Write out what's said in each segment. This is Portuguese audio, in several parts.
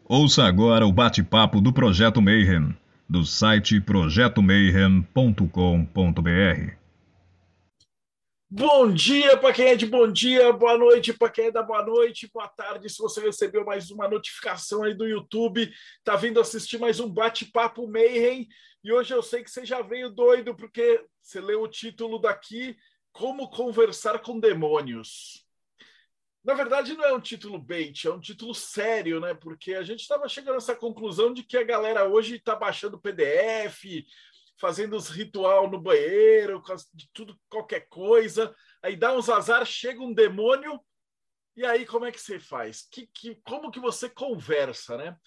Ouça agora o bate-papo do Projeto Mayhem, do site projetomayhem.com.br. Bom dia para quem é de bom dia, boa noite para quem é da boa noite, boa tarde. Se você recebeu mais uma notificação aí do YouTube, tá vindo assistir mais um bate-papo Mayhem. E hoje eu sei que você já veio doido porque você leu o título daqui, Como Conversar com Demônios. Na verdade, não é um título bait, é um título sério, né? Porque a gente estava chegando a essa conclusão de que a galera hoje está baixando PDF, fazendo os ritual no banheiro, de tudo, qualquer coisa. Aí dá uns azar, chega um demônio, e aí como é que você faz? Como que você conversa, né?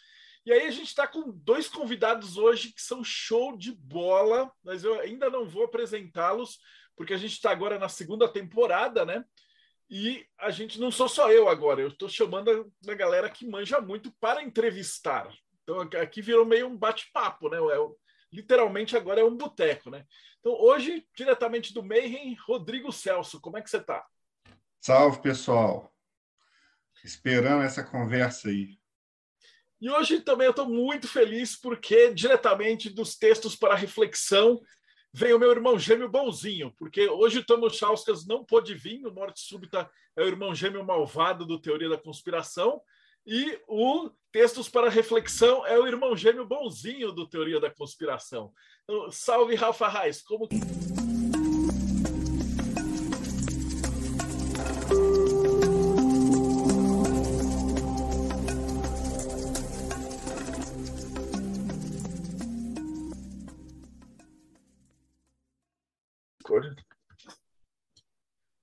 E aí a gente está com dois convidados hoje que são show de bola, mas eu ainda não vou apresentá-los, porque a gente está agora na segunda temporada, né? E a gente não sou só eu agora, eu estou chamando a galera que manja muito para entrevistar. Então aqui virou meio um bate-papo, né? Literalmente agora é um boteco, né? Então hoje, diretamente do Mayhem, Rodrigo Celso, como é que você está? Salve, pessoal. Esperando essa conversa aí. E hoje também eu estou muito feliz porque diretamente dos textos para reflexão vem o meu irmão gêmeo bonzinho, porque hoje o Tomo Chauskas não pôde vir, o Morte Súbita é o irmão gêmeo malvado do Teoria da Conspiração, e o Textos para Reflexão é o irmão gêmeo bonzinho do Teoria da Conspiração. Então, salve, Rafa Reis, como...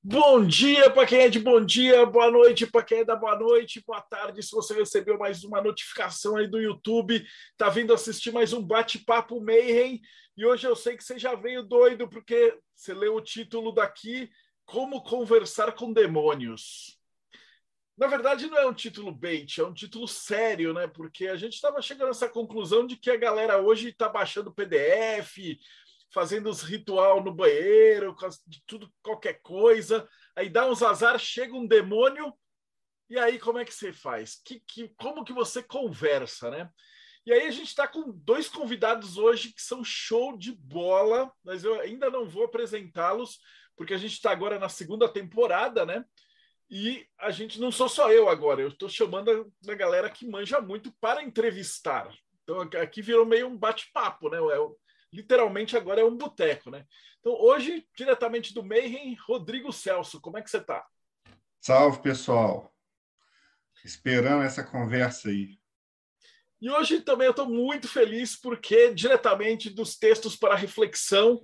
Bom dia para quem é de bom dia, boa noite para quem é da boa noite, boa tarde. Se você recebeu mais uma notificação aí do YouTube, tá vindo assistir mais um bate-papo Mayhem. E hoje eu sei que você já veio doido porque você leu o título daqui, Como Conversar com Demônios. Na verdade, não é um título bait, é um título sério, né? Porque a gente estava chegando a essa conclusão de que a galera hoje está baixando PDF, fazendo os ritual no banheiro, de tudo, qualquer coisa. Aí dá uns azar, chega um demônio, e aí como é que você faz? Como que você conversa, né? E aí a gente está com dois convidados hoje que são show de bola, mas eu ainda não vou apresentá-los, porque a gente está agora na segunda temporada, né? E a gente não sou só eu agora, eu estou chamando a galera que manja muito para entrevistar. Então aqui virou meio um bate-papo, né? Literalmente agora é um boteco, né? Então hoje, diretamente do Mayhem, Rodrigo Celso, como é que você está? Salve, pessoal. Esperando essa conversa aí. E hoje também eu estou muito feliz porque diretamente dos textos para reflexão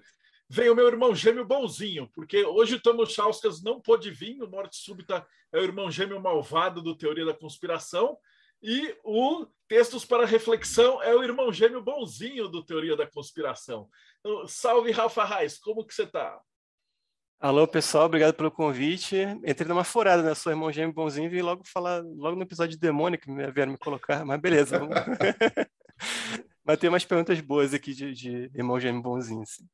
vem o meu irmão gêmeo bonzinho, porque hoje o Tomo Chauskas não pôde vir, o Morte Súbita é o irmão gêmeo malvado do Teoria da Conspiração, e o Textos para Reflexão é o irmão gêmeo bonzinho do Teoria da Conspiração. Então, salve, Rafa Reis, como que você está? Alô, pessoal, obrigado pelo convite. Entrei numa furada, né? Sou irmão gêmeo bonzinho e vim logo falar, logo no episódio de demônio que vieram me colocar, mas beleza, vamos. Mas tem umas perguntas boas aqui de irmão gêmeo bonzinho, sim.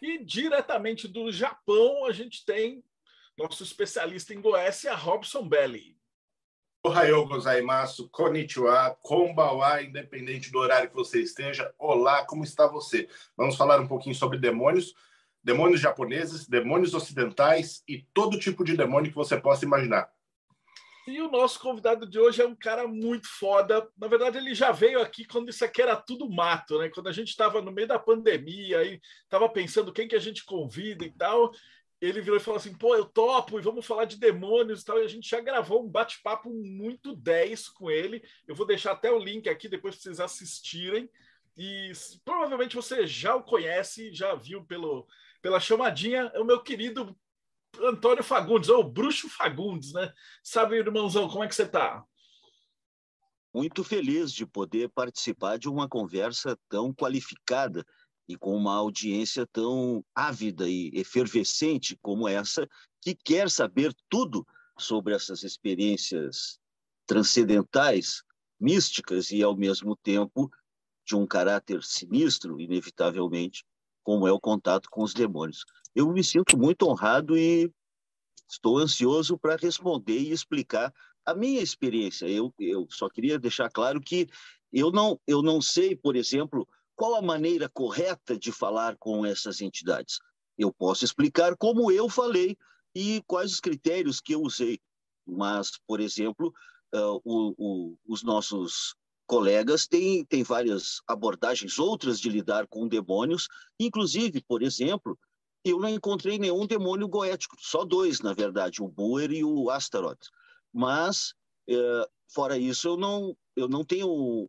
E diretamente do Japão, a gente tem nosso especialista em Goécia, Robson Belli. Ohayou gozaimasu, konnichiwa, konbawa, independente do horário que você esteja. Olá, como está você? Vamos falar um pouquinho sobre demônios, demônios japoneses, demônios ocidentais e todo tipo de demônio que você possa imaginar. E o nosso convidado de hoje é um cara muito foda. Na verdade, ele já veio aqui quando isso aqui era tudo mato, né? Quando a gente estava no meio da pandemia, aí estava pensando quem que a gente convida e tal. Ele virou e falou assim: pô, eu topo e vamos falar de demônios e tal. E a gente já gravou um bate-papo muito 10 com ele. Eu vou deixar até o link aqui depois para vocês assistirem. E provavelmente você já o conhece, já viu pela chamadinha. É o meu querido Antônio Fagundes, ou Bruxo Fagundes, né? Sabe, irmãozão, como é que você tá? Muito feliz de poder participar de uma conversa tão qualificada e com uma audiência tão ávida e efervescente como essa, que quer saber tudo sobre essas experiências transcendentais, místicas e, ao mesmo tempo, de um caráter sinistro, inevitavelmente, como é o contato com os demônios. Eu me sinto muito honrado e estou ansioso para responder e explicar a minha experiência. Eu só queria deixar claro que eu não sei, por exemplo, qual a maneira correta de falar com essas entidades. Eu posso explicar como eu falei e quais os critérios que eu usei. Mas, por exemplo, os nossos colegas têm várias abordagens, outras de lidar com demônios. Inclusive, por exemplo, eu não encontrei nenhum demônio goético, só 2, na verdade, o Buer e o Astaroth. Mas, fora isso, eu não tenho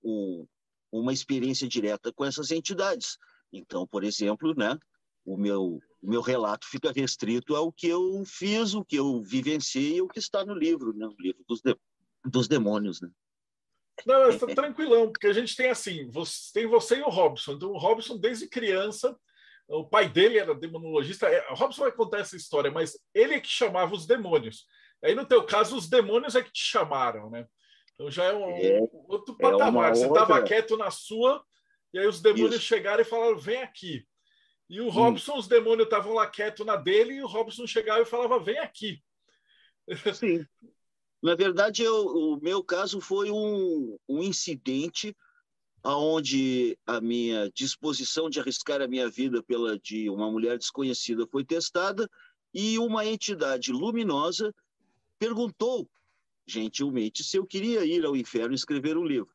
uma experiência direta com essas entidades. Então, por exemplo, né, o meu relato fica restrito ao que eu fiz, o que eu vivenciei e o que está no livro, né, o livro dos demônios. Né? Não, mas tá tranquilão, porque a gente tem assim, tem você e o Robson. Então, o Robson, desde criança, o pai dele era demonologista. O Robson vai contar essa história, mas ele é que chamava os demônios. Aí, no teu caso, os demônios é que te chamaram, né? Então já é outro patamar. Você estava quieto na sua, e aí os demônios chegaram e falaram, vem aqui. E o Robson, os demônios estavam lá quieto na dele, e o Robson chegava e falava, vem aqui. Sim. Na verdade, o meu caso foi um incidente onde a minha disposição de arriscar a minha vida pela de uma mulher desconhecida foi testada e uma entidade luminosa perguntou gentilmente se eu queria ir ao inferno e escrever um livro.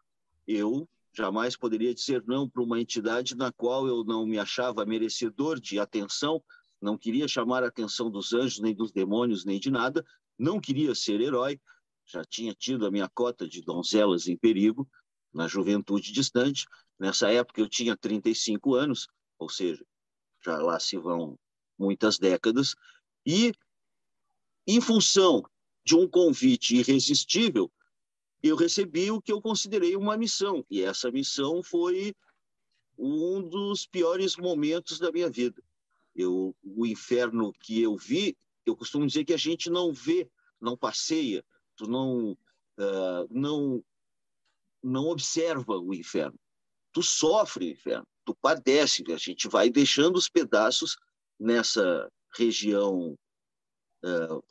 Eu jamais poderia dizer não para uma entidade na qual eu não me achava merecedor de atenção, não queria chamar a atenção dos anjos, nem dos demônios, nem de nada, não queria ser herói, já tinha tido a minha cota de donzelas em perigo na juventude distante. Nessa época eu tinha 35 anos, ou seja, já lá se vão muitas décadas, e em função de um convite irresistível, eu recebi o que eu considerei uma missão, e essa missão foi um dos piores momentos da minha vida. O inferno que eu vi, eu costumo dizer que a gente não vê, não passeia, tu não observa o inferno, tu sofre o inferno, tu padece, a gente vai deixando os pedaços nessa região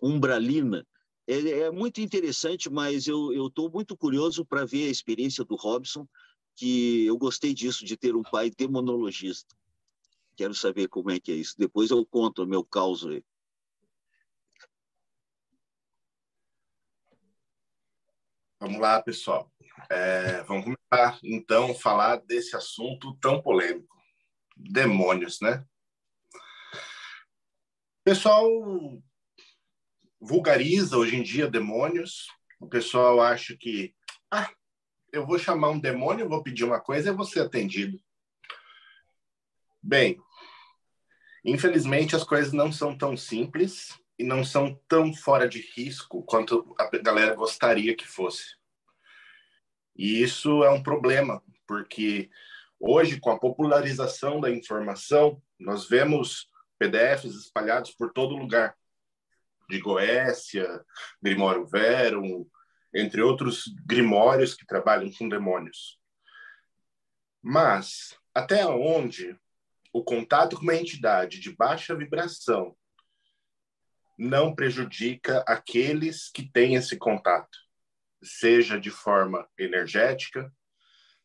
umbralina. É muito interessante, mas eu estou muito curioso para ver a experiência do Robson, que eu gostei disso, de ter um pai demonologista. Quero saber como é que é isso. Depois eu conto o meu caos aí. Vamos lá, pessoal. Vamos começar, então, a falar desse assunto tão polêmico. Demônios, né? O pessoal vulgariza hoje em dia demônios. O pessoal acha que eu vou chamar um demônio, vou pedir uma coisa e vou ser atendido. Bem, infelizmente as coisas não são tão simples e não são tão fora de risco quanto a galera gostaria que fosse. E isso é um problema, porque hoje, com a popularização da informação, nós vemos PDFs espalhados por todo lugar, de Goécia, Grimório Verum, entre outros grimórios que trabalham com demônios. Mas, até onde o contato com uma entidade de baixa vibração não prejudica aqueles que têm esse contato, seja de forma energética,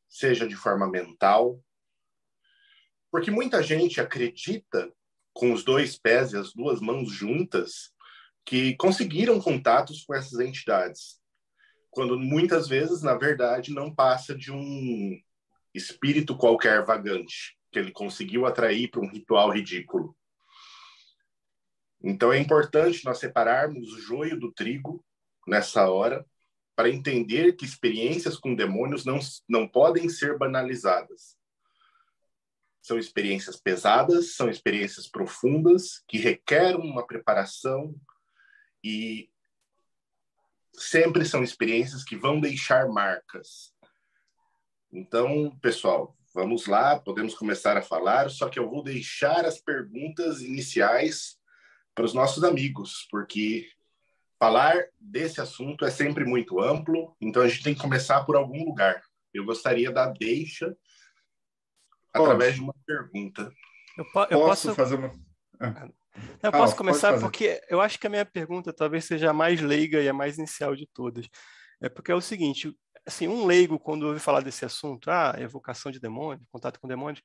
seja de forma mental? Porque muita gente acredita, com os 2 pés e as 2 mãos juntas, que conseguiram contatos com essas entidades, quando muitas vezes, na verdade, não passa de um espírito qualquer vagante, que ele conseguiu atrair para um ritual ridículo. Então é importante nós separarmos o joio do trigo nessa hora, para entender que experiências com demônios não podem ser banalizadas. São experiências pesadas, são experiências profundas, que requerem uma preparação e sempre são experiências que vão deixar marcas. Então, pessoal, vamos lá, podemos começar a falar, só que eu vou deixar as perguntas iniciais para os nossos amigos, porque falar desse assunto é sempre muito amplo, então a gente tem que começar por algum lugar. Eu gostaria da deixa através de uma pergunta. Eu posso fazer uma... Eu posso começar porque eu acho que a minha pergunta talvez seja a mais leiga e a mais inicial de todas. É porque é o seguinte, assim, um leigo, quando ouve falar desse assunto, evocação de demônio, contato com demônios,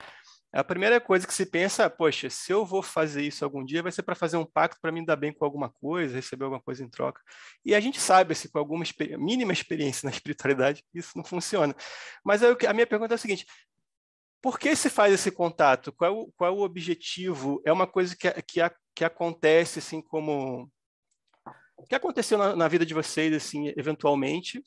a primeira coisa que se pensa, poxa, se eu vou fazer isso algum dia, vai ser para fazer um pacto para me dar bem com alguma coisa, receber alguma coisa em troca. E a gente sabe, assim, com alguma mínima experiência na espiritualidade, isso não funciona. Mas aí, a minha pergunta é a seguinte: por que se faz esse contato? Qual é o objetivo? É uma coisa que acontece, assim, como... O que aconteceu na vida de vocês, assim, eventualmente?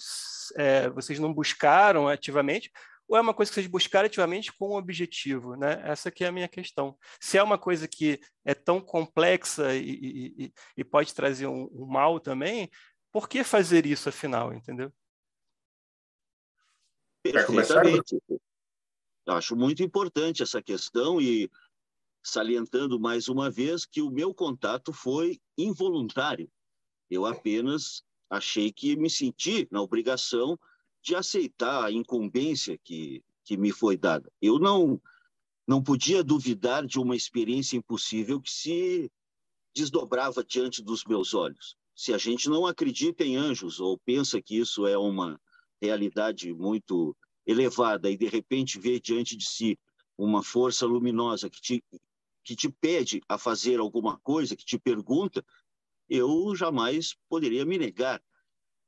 Vocês não buscaram ativamente? Ou é uma coisa que vocês buscaram ativamente com um objetivo, né? Essa que é a minha questão. Se é uma coisa que é tão complexa e pode trazer um mal também, por que fazer isso, afinal, entendeu? Perfeitamente. Eu acho muito importante essa questão e salientando mais uma vez que o meu contato foi involuntário. Eu apenas achei que me senti na obrigação de aceitar a incumbência que me foi dada. Eu não podia duvidar de uma experiência impossível que se desdobrava diante dos meus olhos. Se a gente não acredita em anjos ou pensa que isso é uma realidade muito elevada e de repente vê diante de si uma força luminosa que te pede a fazer alguma coisa, que te pergunta, eu jamais poderia me negar.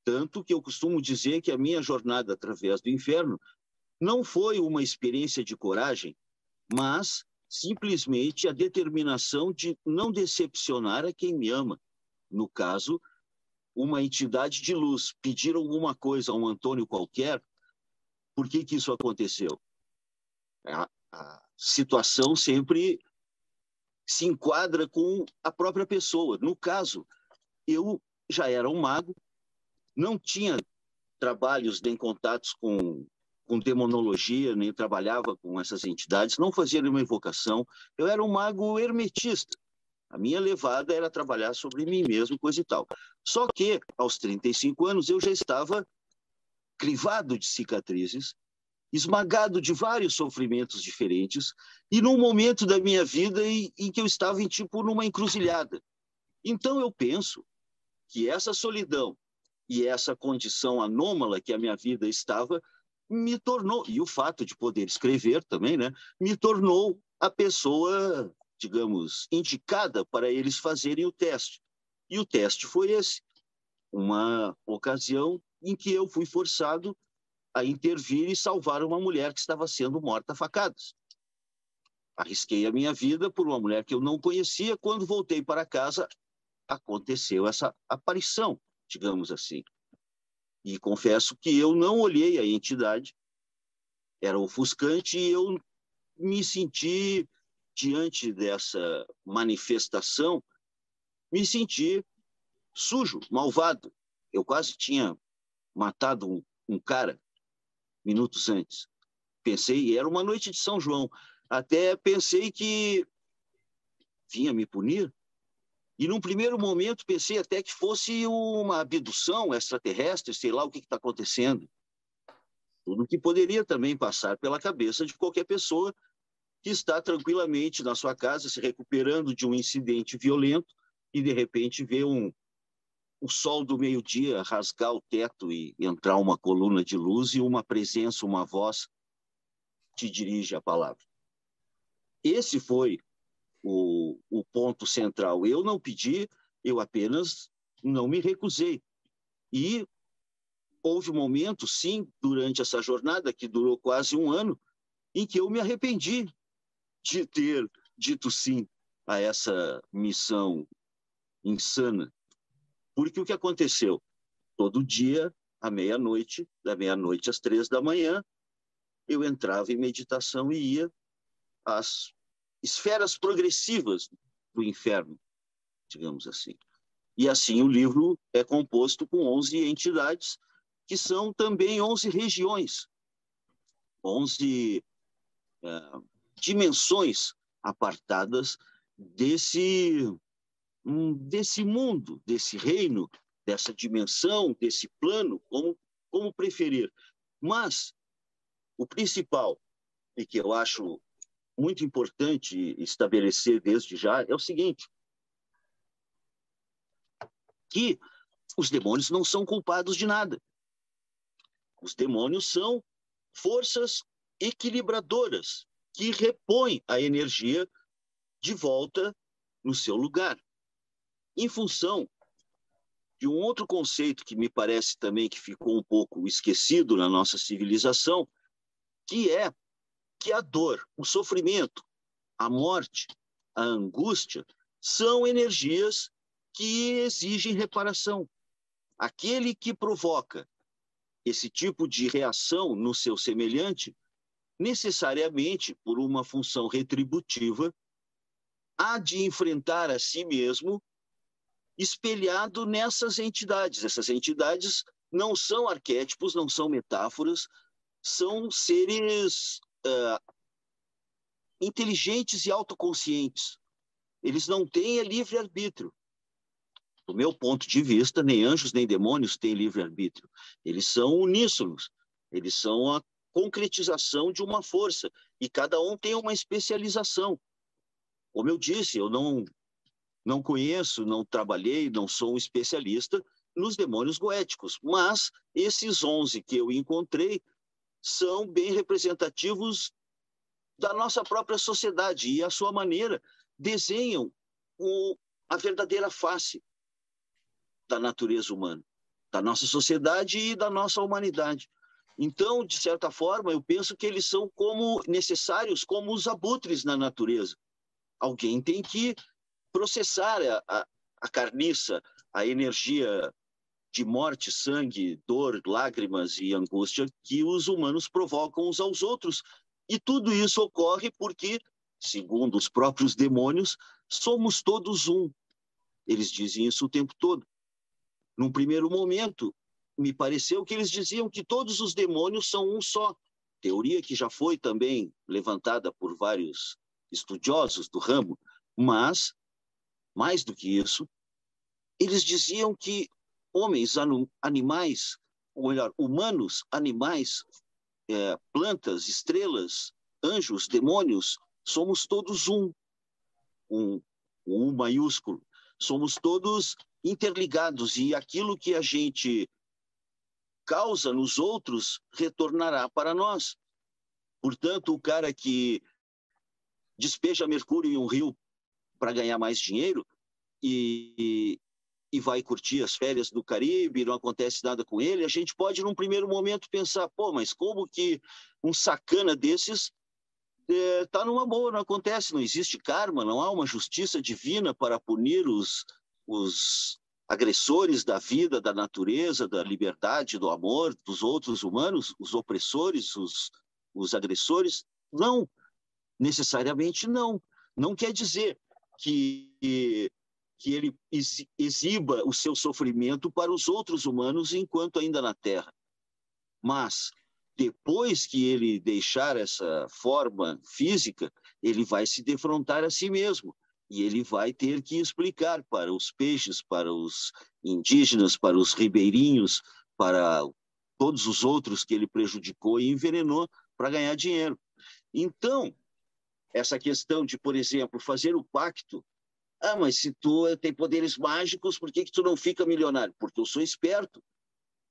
Tanto que eu costumo dizer que a minha jornada através do inferno não foi uma experiência de coragem, mas simplesmente a determinação de não decepcionar a quem me ama. No caso, uma entidade de luz pedir alguma coisa a um Antônio qualquer. Por que isso aconteceu? A situação sempre se enquadra com a própria pessoa. No caso, eu já era um mago, não tinha trabalhos nem contatos com demonologia, nem trabalhava com essas entidades, não fazia nenhuma invocação. Eu era um mago hermetista. A minha levada era trabalhar sobre mim mesmo, coisa e tal. Só que, aos 35 anos, eu já estava crivado de cicatrizes, esmagado de vários sofrimentos diferentes, e num momento da minha vida em que eu estava numa encruzilhada. Então eu penso que essa solidão e essa condição anômala que a minha vida estava me tornou, e o fato de poder escrever também, né, me tornou a pessoa, digamos, indicada para eles fazerem o teste. E o teste foi esse, uma ocasião em que eu fui forçado a intervir e salvar uma mulher que estava sendo morta a facadas. Arrisquei a minha vida por uma mulher que eu não conhecia. Quando voltei para casa, aconteceu essa aparição, digamos assim. E confesso que eu não olhei a entidade, era ofuscante, e eu me senti, diante dessa manifestação, me senti sujo, malvado. Eu quase tinha matado um cara minutos antes. Pensei, era uma noite de São João, até pensei que vinha me punir. E num primeiro momento pensei até que fosse uma abdução extraterrestre, sei lá o que está acontecendo. Tudo que poderia também passar pela cabeça de qualquer pessoa que está tranquilamente na sua casa, se recuperando de um incidente violento e de repente vê o sol do meio-dia rasgar o teto e entrar uma coluna de luz e uma presença, uma voz te dirige a palavra. Esse foi o ponto central. Eu não pedi, eu apenas não me recusei. E houve um momento, sim, durante essa jornada, que durou quase um ano, em que eu me arrependi de ter dito sim a essa missão insana. Porque o que aconteceu? Todo dia, à meia-noite, da meia-noite às 3 da manhã, eu entrava em meditação e ia às esferas progressivas do inferno, digamos assim. E assim o livro é composto com 11 entidades, que são também 11 regiões, 11 dimensões apartadas desse mundo, desse reino, dessa dimensão, desse plano, como preferir. Mas o principal, e que eu acho muito importante estabelecer desde já, é o seguinte: que os demônios não são culpados de nada. Os demônios são forças equilibradoras que repõem a energia de volta no seu lugar. Em função de um outro conceito que me parece também que ficou um pouco esquecido na nossa civilização, que é que a dor, o sofrimento, a morte, a angústia são energias que exigem reparação. Aquele que provoca esse tipo de reação no seu semelhante, necessariamente por uma função retributiva, há de enfrentar a si mesmo espelhado nessas entidades. Essas entidades não são arquétipos, não são metáforas, são seres inteligentes e autoconscientes. Eles não têm livre-arbítrio. Do meu ponto de vista, nem anjos nem demônios têm livre-arbítrio. Eles são uníssonos. Eles são a concretização de uma força. E cada um tem uma especialização. Como eu disse, eu não conheço, não trabalhei, não sou um especialista nos demônios goéticos. Mas esses 11 que eu encontrei são bem representativos da nossa própria sociedade e, à sua maneira, desenham a verdadeira face da natureza humana, da nossa sociedade e da nossa humanidade. Então, de certa forma, eu penso que eles são necessários como os abutres na natureza. Alguém tem que processar a carniça, a energia de morte, sangue, dor, lágrimas e angústia que os humanos provocam uns aos outros. E tudo isso ocorre porque, segundo os próprios demônios, somos todos um. Eles dizem isso o tempo todo. Num primeiro momento, me pareceu que eles diziam que todos os demônios são um só. Teoria que já foi também levantada por vários estudiosos do ramo, mas, mais do que isso, eles diziam que homens, animais, ou melhor, humanos, animais, plantas, estrelas, anjos, demônios, somos todos um maiúsculo. Somos todos interligados e aquilo que a gente causa nos outros retornará para nós. Portanto, o cara que despeja mercúrio em um rio para ganhar mais dinheiro e vai curtir as férias do Caribe, não acontece nada com ele, a gente pode, num primeiro momento, pensar, pô, mas como que um sacana desses está numa boa, não acontece, não existe karma, não há uma justiça divina para punir os agressores da vida, da natureza, da liberdade, do amor, dos outros humanos, os opressores, os agressores? Não, necessariamente não. Não quer dizer que ele exiba o seu sofrimento para os outros humanos enquanto ainda na Terra. Mas, depois que ele deixar essa forma física, ele vai se defrontar a si mesmo. E ele vai ter que explicar para os peixes, para os indígenas, para os ribeirinhos, para todos os outros que ele prejudicou e envenenou para ganhar dinheiro. Então, essa questão de, por exemplo, fazer o pacto. Ah, mas se tu tem poderes mágicos, por que tu não fica milionário? Porque eu sou esperto,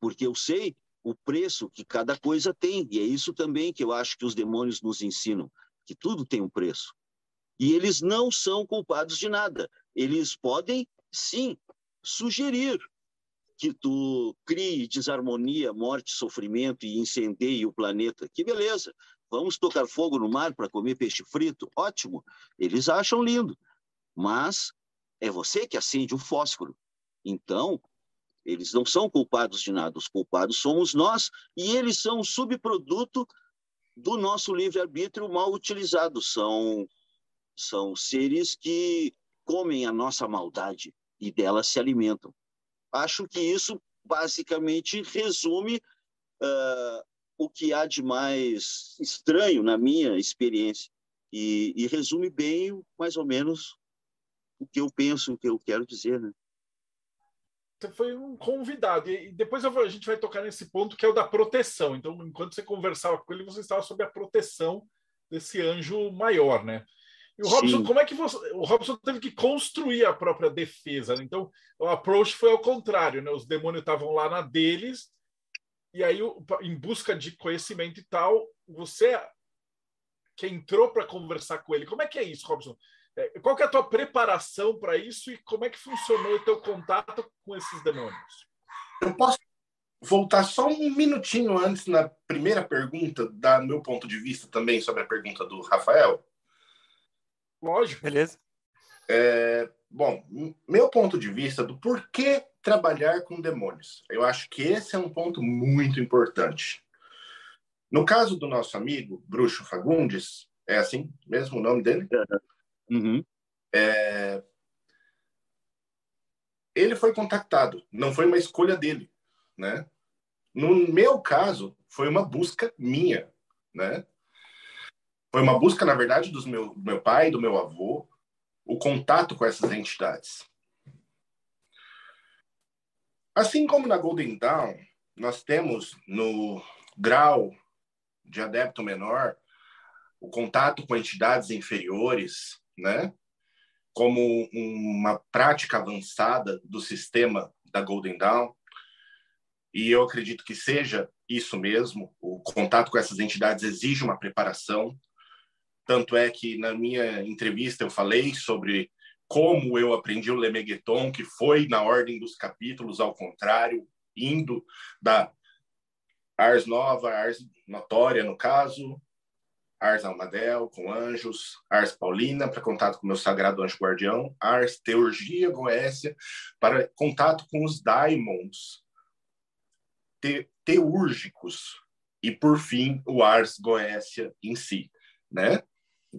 porque eu sei o preço que cada coisa tem. E é isso também que eu acho que os demônios nos ensinam, que tudo tem um preço. E eles não são culpados de nada. Eles podem, sim, sugerir que tu crie desarmonia, morte, sofrimento e incendeie o planeta. Que beleza! Vamos tocar fogo no mar para comer peixe frito? Ótimo! Eles acham lindo. Mas é você que acende o fósforo. Então, eles não são culpados de nada. Os culpados somos nós e eles são um subproduto do nosso livre-arbítrio mal utilizado. São seres que comem a nossa maldade e dela se alimentam. Acho que isso basicamente resume o que há de mais estranho na minha experiência e resume bem, mais ou menos, o que eu penso, o que eu quero dizer, né? Você foi um convidado e depois a gente vai tocar nesse ponto que é o da proteção. Então, enquanto você conversava com ele, você estava sob a proteção desse anjo maior, né? E o Robson, Sim. como é que o Robson teve que construir a própria defesa, né? Então, o approach foi ao contrário, né? Os demônios estavam lá na deles E aí, em busca de conhecimento e tal, você que entrou para conversar com ele. Como é que é isso, Robson? Qual que é a tua preparação para isso e como é que funcionou o teu contato com esses demônios? Eu posso voltar só um minutinho antes na primeira pergunta, dar meu ponto de vista também sobre a pergunta do Rafael? Lógico. Beleza. Bom, meu ponto de vista do porquê trabalhar com demônios. Eu acho que esse é um ponto muito importante. No caso do nosso amigo Bruxo Fagundes, é assim mesmo o nome dele? Uhum. Ele foi contactado, não foi uma escolha dele, né? No meu caso, foi uma busca minha, né? Foi uma busca, na verdade, do meu pai, do meu avô, o contato com essas entidades. Assim como na Golden Dawn, nós temos no grau de adepto menor o contato com entidades inferiores, né? Como uma prática avançada do sistema da Golden Dawn. E eu acredito que seja isso mesmo. O contato com essas entidades exige uma preparação. Tanto é que na minha entrevista eu falei sobre como eu aprendi o Lemegeton, que foi na ordem dos capítulos, ao contrário, indo da Ars Nova, Ars Notória, no caso, Ars Almadel, com anjos, Ars Paulina, para contato com o meu sagrado anjo guardião, Ars Teurgia Goécia, para contato com os daimons teúrgicos, e, por fim, o Ars Goécia em si, né?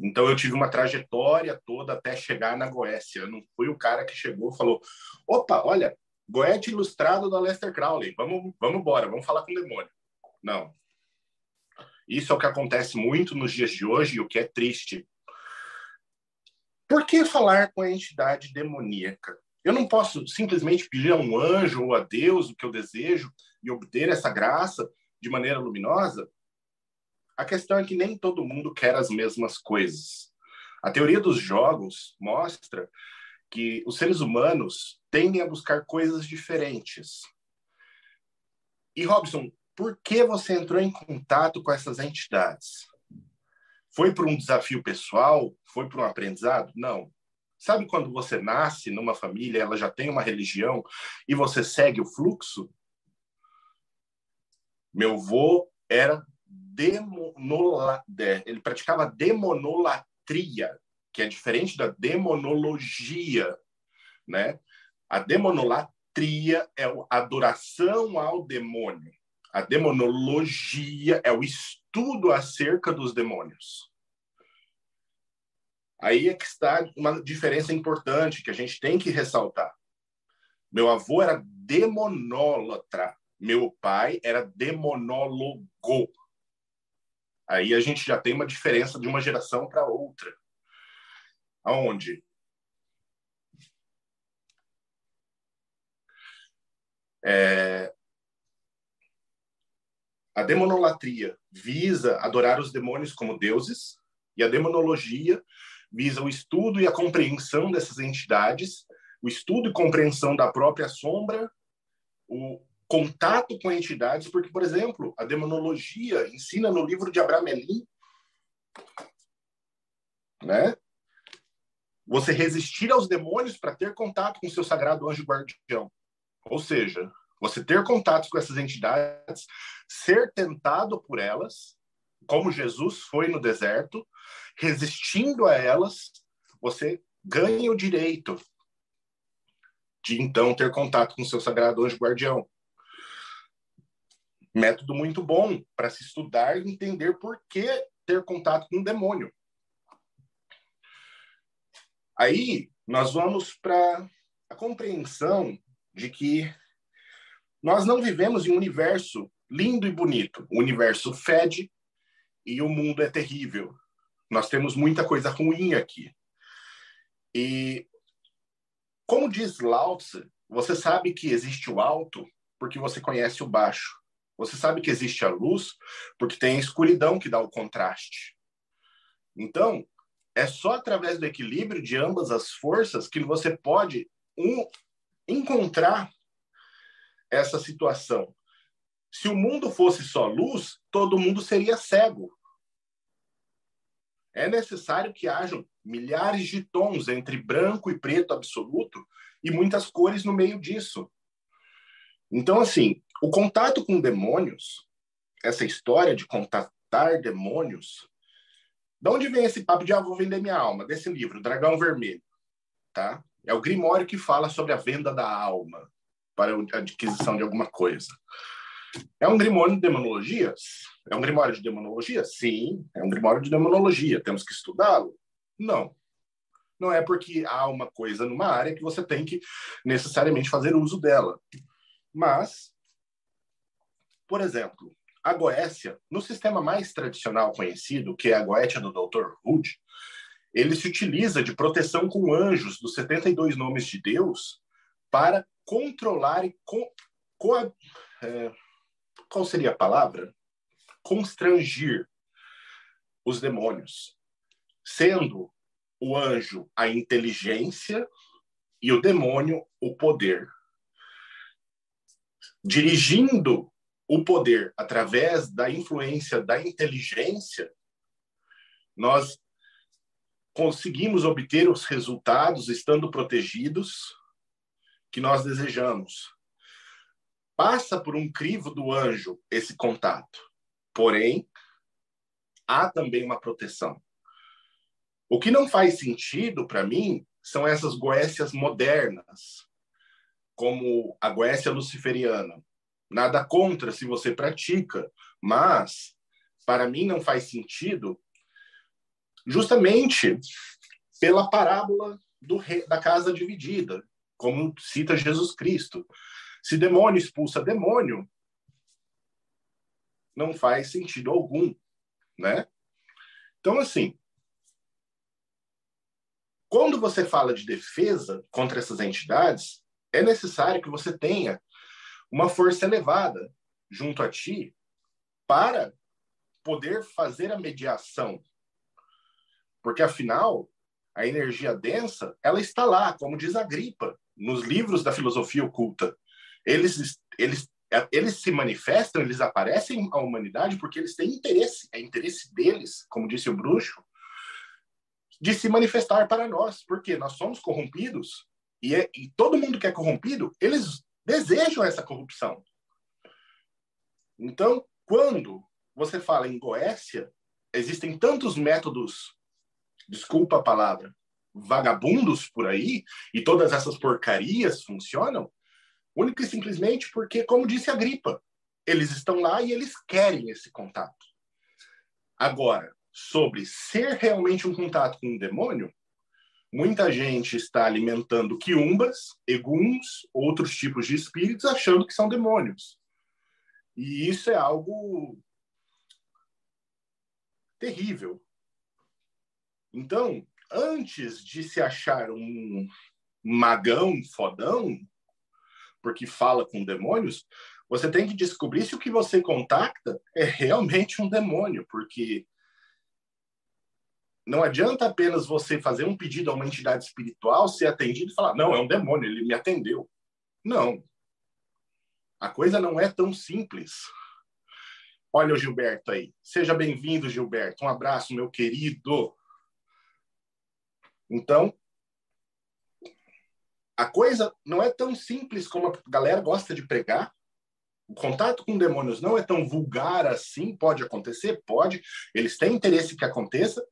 Então, eu tive uma trajetória toda até chegar na Goécia. Eu não fui o cara que chegou e falou, opa, olha, Goethe ilustrado da Aleister Crowley, vamos embora, vamos falar com o demônio. Não. Isso é o que acontece muito nos dias de hoje e o que é triste. Por que falar com a entidade demoníaca? Eu não posso simplesmente pedir a um anjo ou a Deus o que eu desejo e obter essa graça de maneira luminosa? A questão é que nem todo mundo quer as mesmas coisas. A teoria dos jogos mostra que os seres humanos tendem a buscar coisas diferentes. E, Robson, por que você entrou em contato com essas entidades? Foi por um desafio pessoal? Foi por um aprendizado? Não. Sabe quando você nasce numa família, ela já tem uma religião e você segue o fluxo? Meu avô era ele praticava demonolatria, que é diferente da demonologia, né? A demonolatria é a adoração ao demônio. A demonologia é o estudo acerca dos demônios. Aí é que está uma diferença importante que a gente tem que ressaltar. Meu avô era demonólatra, meu pai era demonólogo. Aí a gente já tem uma diferença de uma geração para outra. Aonde? A demonolatria visa adorar os demônios como deuses e a demonologia visa o estudo e a compreensão dessas entidades, o estudo e compreensão da própria sombra, o contato com entidades, porque, por exemplo, a demonologia ensina no livro de Abramelin, né? Você resistir aos demônios para ter contato com seu sagrado anjo guardião. Ou seja, você ter contato com essas entidades, ser tentado por elas, como Jesus foi no deserto, resistindo a elas, você ganha o direito de, então, ter contato com seu sagrado anjo guardião. Método muito bom para se estudar e entender por que ter contato com um demônio. Aí, nós vamos para a compreensão de que nós não vivemos em um universo lindo e bonito. O universo fede e o mundo é terrível. Nós temos muita coisa ruim aqui. E, como diz Lao Tse, você sabe que existe o alto porque você conhece o baixo. Você sabe que existe a luz porque tem a escuridão que dá o contraste. Então, é só através do equilíbrio de ambas as forças que você pode encontrar essa situação. Se o mundo fosse só luz, todo mundo seria cego. É necessário que hajam milhares de tons entre branco e preto absoluto e muitas cores no meio disso. Então, assim, o contato com demônios, essa história de contatar demônios, de onde vem esse papo de vou vender minha alma? Desse livro, Dragão Vermelho, tá? É o Grimório que fala sobre a venda da alma para a adquisição de alguma coisa. É um grimório de demonologia? É um grimório de demonologia? Sim, é um grimório de demonologia. Temos que estudá-lo? Não. Não é porque há uma coisa numa área que você tem que necessariamente fazer uso dela. Mas, por exemplo, a Goécia, no sistema mais tradicional conhecido, que é a Goétia do Dr. Hood, ele se utiliza de proteção com anjos dos 72 nomes de Deus para controlar e qual seria a palavra? Constrangir os demônios, sendo o anjo a inteligência e o demônio o poder. Dirigindo o poder através da influência da inteligência, nós conseguimos obter os resultados estando protegidos que nós desejamos. Passa por um crivo do anjo esse contato. Porém, há também uma proteção. O que não faz sentido para mim são essas goécias modernas, como a goécia luciferiana. Nada contra se você pratica, mas para mim não faz sentido justamente pela parábola da casa dividida, como cita Jesus Cristo. Se demônio expulsa demônio, não faz sentido algum, né? Então, assim, quando você fala de defesa contra essas entidades, é necessário que você tenha uma força elevada junto a ti para poder fazer a mediação. Porque, afinal, a energia densa, ela está lá, como diz Agripa, nos livros da filosofia oculta. Eles se manifestam, eles aparecem à humanidade porque eles têm interesse, é interesse deles, como disse o bruxo, de se manifestar para nós, porque nós somos corrompidos e todo mundo que é corrompido, eles desejam essa corrupção. Então, quando você fala em Goécia, existem tantos métodos, desculpa a palavra, vagabundos por aí, e todas essas porcarias funcionam, única e simplesmente porque, como disse Agripa, eles estão lá e eles querem esse contato. Agora, sobre ser realmente um contato com um demônio, muita gente está alimentando quiumbas, eguns, outros tipos de espíritos, achando que são demônios. E isso é algo terrível. Então, antes de se achar um magão fodão, porque fala com demônios, você tem que descobrir se o que você contacta é realmente um demônio, porque não adianta apenas você fazer um pedido a uma entidade espiritual, ser atendido e falar, não, é um demônio, ele me atendeu. Não. A coisa não é tão simples. Olha o Gilberto aí. Seja bem-vindo, Gilberto. Um abraço, meu querido. Então, a coisa não é tão simples como a galera gosta de pregar. O contato com demônios não é tão vulgar assim. Pode acontecer? Pode. Eles têm interesse que aconteça.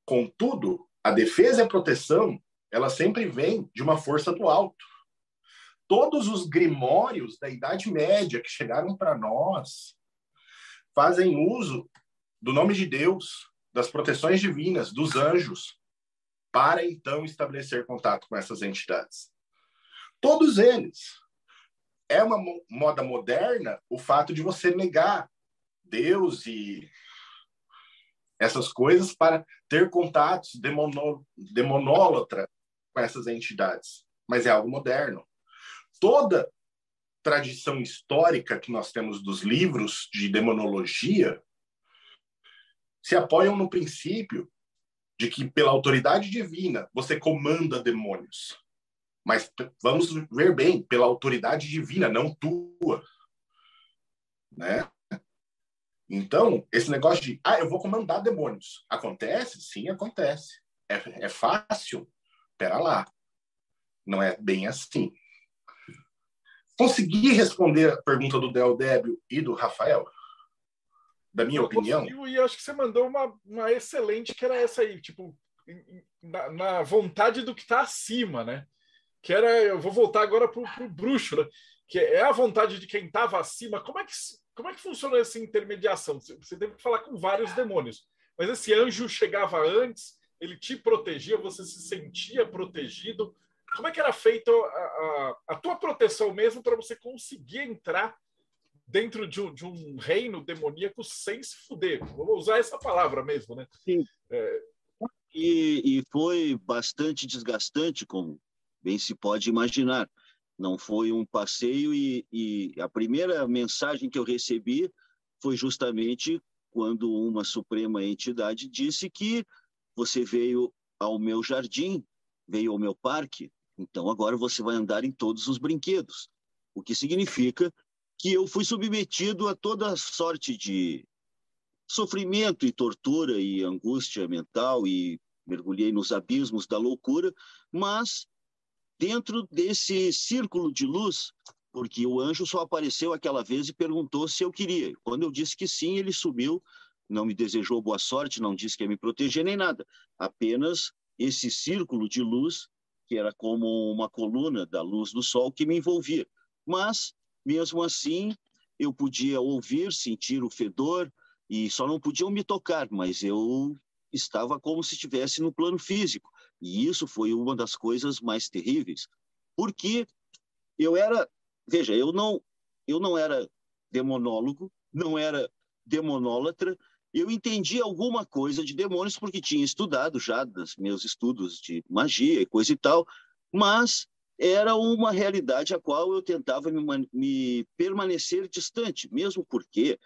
Contudo, a defesa e a proteção, ela sempre vem de uma força do alto. Todos os grimórios da Idade Média que chegaram para nós fazem uso do nome de Deus, das proteções divinas, dos anjos, para então estabelecer contato com essas entidades. Todos eles. É uma moda moderna o fato de você negar Deus e essas coisas para ter contatos demonólatra com essas entidades. Mas é algo moderno. Toda tradição histórica que nós temos dos livros de demonologia se apoiam no princípio de que, pela autoridade divina, você comanda demônios. Mas vamos ver bem, pela autoridade divina, não tua. né? Então, esse negócio de, eu vou comandar demônios. Acontece? Sim, acontece. É fácil? Pera lá. Não é bem assim. Consegui responder a pergunta do Del Débio e do Rafael? Da minha opinião? Conseguiu, e acho que você mandou uma excelente, que era essa aí, tipo, na vontade do que está acima, né? Que era, eu vou voltar agora pro bruxo, né? Que é a vontade de quem estava acima. Como é que funciona essa intermediação? Você teve que falar com vários demônios, mas esse anjo chegava antes, ele te protegia, você se sentia protegido. Como é que era feita a tua proteção mesmo para você conseguir entrar dentro de um reino demoníaco sem se fuder? Vou usar essa palavra mesmo, né? Sim. E foi bastante desgastante, como bem se pode imaginar. Não foi um passeio e a primeira mensagem que eu recebi foi justamente quando uma suprema entidade disse que você veio ao meu jardim, veio ao meu parque, então agora você vai andar em todos os brinquedos. O que significa que eu fui submetido a toda sorte de sofrimento e tortura e angústia mental e mergulhei nos abismos da loucura, mas dentro desse círculo de luz, porque o anjo só apareceu aquela vez e perguntou se eu queria. Quando eu disse que sim, ele sumiu, não me desejou boa sorte, não disse que ia me proteger nem nada, apenas esse círculo de luz, que era como uma coluna da luz do sol que me envolvia. Mas, mesmo assim, eu podia ouvir, sentir o fedor, e só não podiam me tocar, mas eu estava como se estivesse no plano físico. E isso foi uma das coisas mais terríveis, porque eu era... Veja, eu não era demonólogo, não era demonólatra, eu entendi alguma coisa de demônios porque tinha estudado já dos meus estudos de magia e coisa e tal, mas era uma realidade a qual eu tentava me permanecer distante, mesmo porque,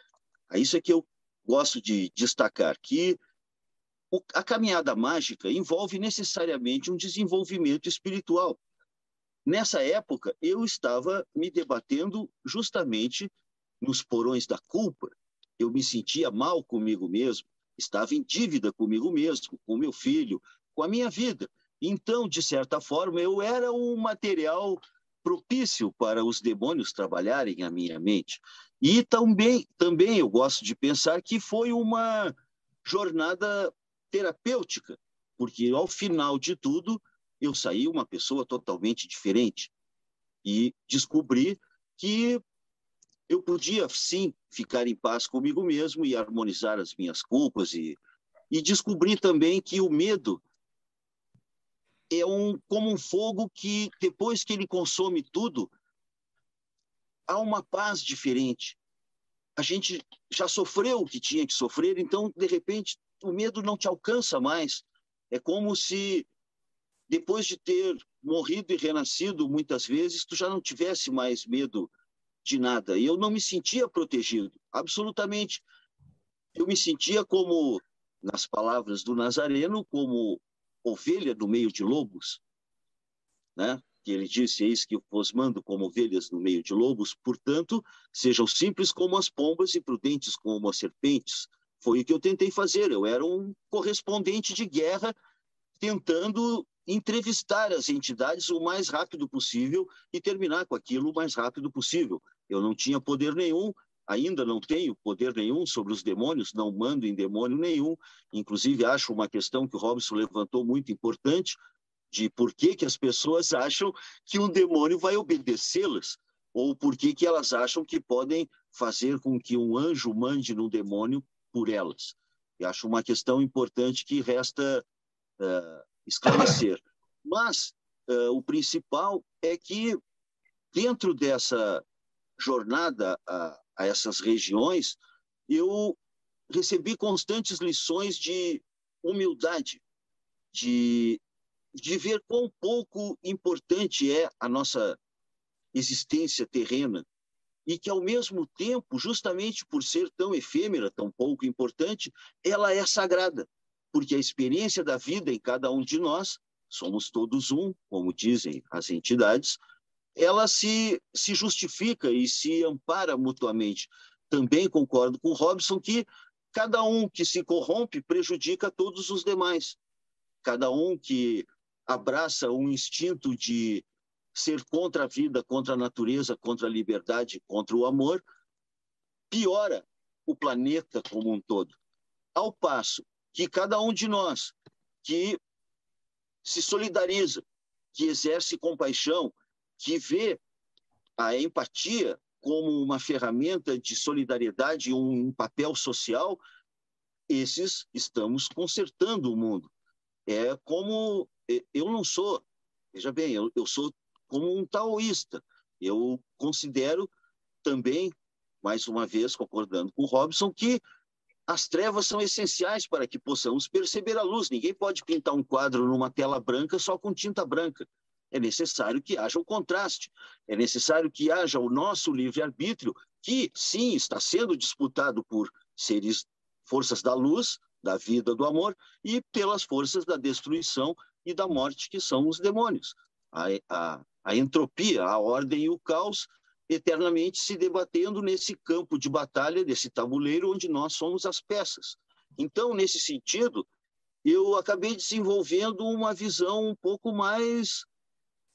isso é que eu gosto de destacar, que a caminhada mágica envolve necessariamente um desenvolvimento espiritual. Nessa época, eu estava me debatendo justamente nos porões da culpa. Eu me sentia mal comigo mesmo, estava em dívida comigo mesmo, com meu filho, com a minha vida. Então, de certa forma, eu era um material propício para os demônios trabalharem a minha mente. E também eu gosto de pensar que foi uma jornada terapêutica, porque ao final de tudo, eu saí uma pessoa totalmente diferente e descobri que eu podia, sim, ficar em paz comigo mesmo e harmonizar as minhas culpas e descobri também que o medo é como um fogo que, depois que ele consome tudo, há uma paz diferente. A gente já sofreu o que tinha que sofrer, então, de repente, o medo não te alcança mais. É como se, depois de ter morrido e renascido muitas vezes, tu já não tivesse mais medo de nada. E eu não me sentia protegido, absolutamente. Eu me sentia como, nas palavras do Nazareno, como ovelha no meio de lobos, né? Que ele disse, eis que vos mando como ovelhas no meio de lobos, portanto, sejam simples como as pombas e prudentes como as serpentes. Foi o que eu tentei fazer. Eu era um correspondente de guerra, tentando entrevistar as entidades o mais rápido possível e terminar com aquilo o mais rápido possível. Eu não tinha poder nenhum, ainda não tenho poder nenhum sobre os demônios, não mando em demônio nenhum. Inclusive, acho uma questão que o Robson levantou muito importante, de por que as pessoas acham que um demônio vai obedecê-las, ou por que elas acham que podem fazer com que um anjo mande no demônio por elas. Eu acho uma questão importante que resta esclarecer. Mas o principal é que, dentro dessa jornada a essas regiões, eu recebi constantes lições de humildade, de ver quão pouco importante é a nossa existência terrena e que, ao mesmo tempo, justamente por ser tão efêmera, tão pouco importante, ela é sagrada, porque a experiência da vida em cada um de nós, somos todos um, como dizem as entidades, ela se justifica e se ampara mutuamente. também concordo com o Robson que cada um que se corrompe prejudica todos os demais. Cada um que abraça um instinto de ser contra a vida, contra a natureza, contra a liberdade, contra o amor, piora o planeta como um todo. Ao passo que cada um de nós que se solidariza, que exerce compaixão, que vê a empatia como uma ferramenta de solidariedade, um papel social, esses estamos consertando o mundo. É como... Eu não sou... Veja bem, eu sou como um taoísta. Eu considero também, mais uma vez, concordando com o Robson, que as trevas são essenciais para que possamos perceber a luz. Ninguém pode pintar um quadro numa tela branca só com tinta branca. É necessário que haja o contraste. É necessário que haja o nosso livre-arbítrio, que, sim, está sendo disputado por forças da luz, da vida, do amor, e pelas forças da destruição e da morte, que são os demônios. A entropia, a ordem e o caos eternamente se debatendo nesse campo de batalha, desse tabuleiro onde nós somos as peças. Então, nesse sentido, eu acabei desenvolvendo uma visão um pouco mais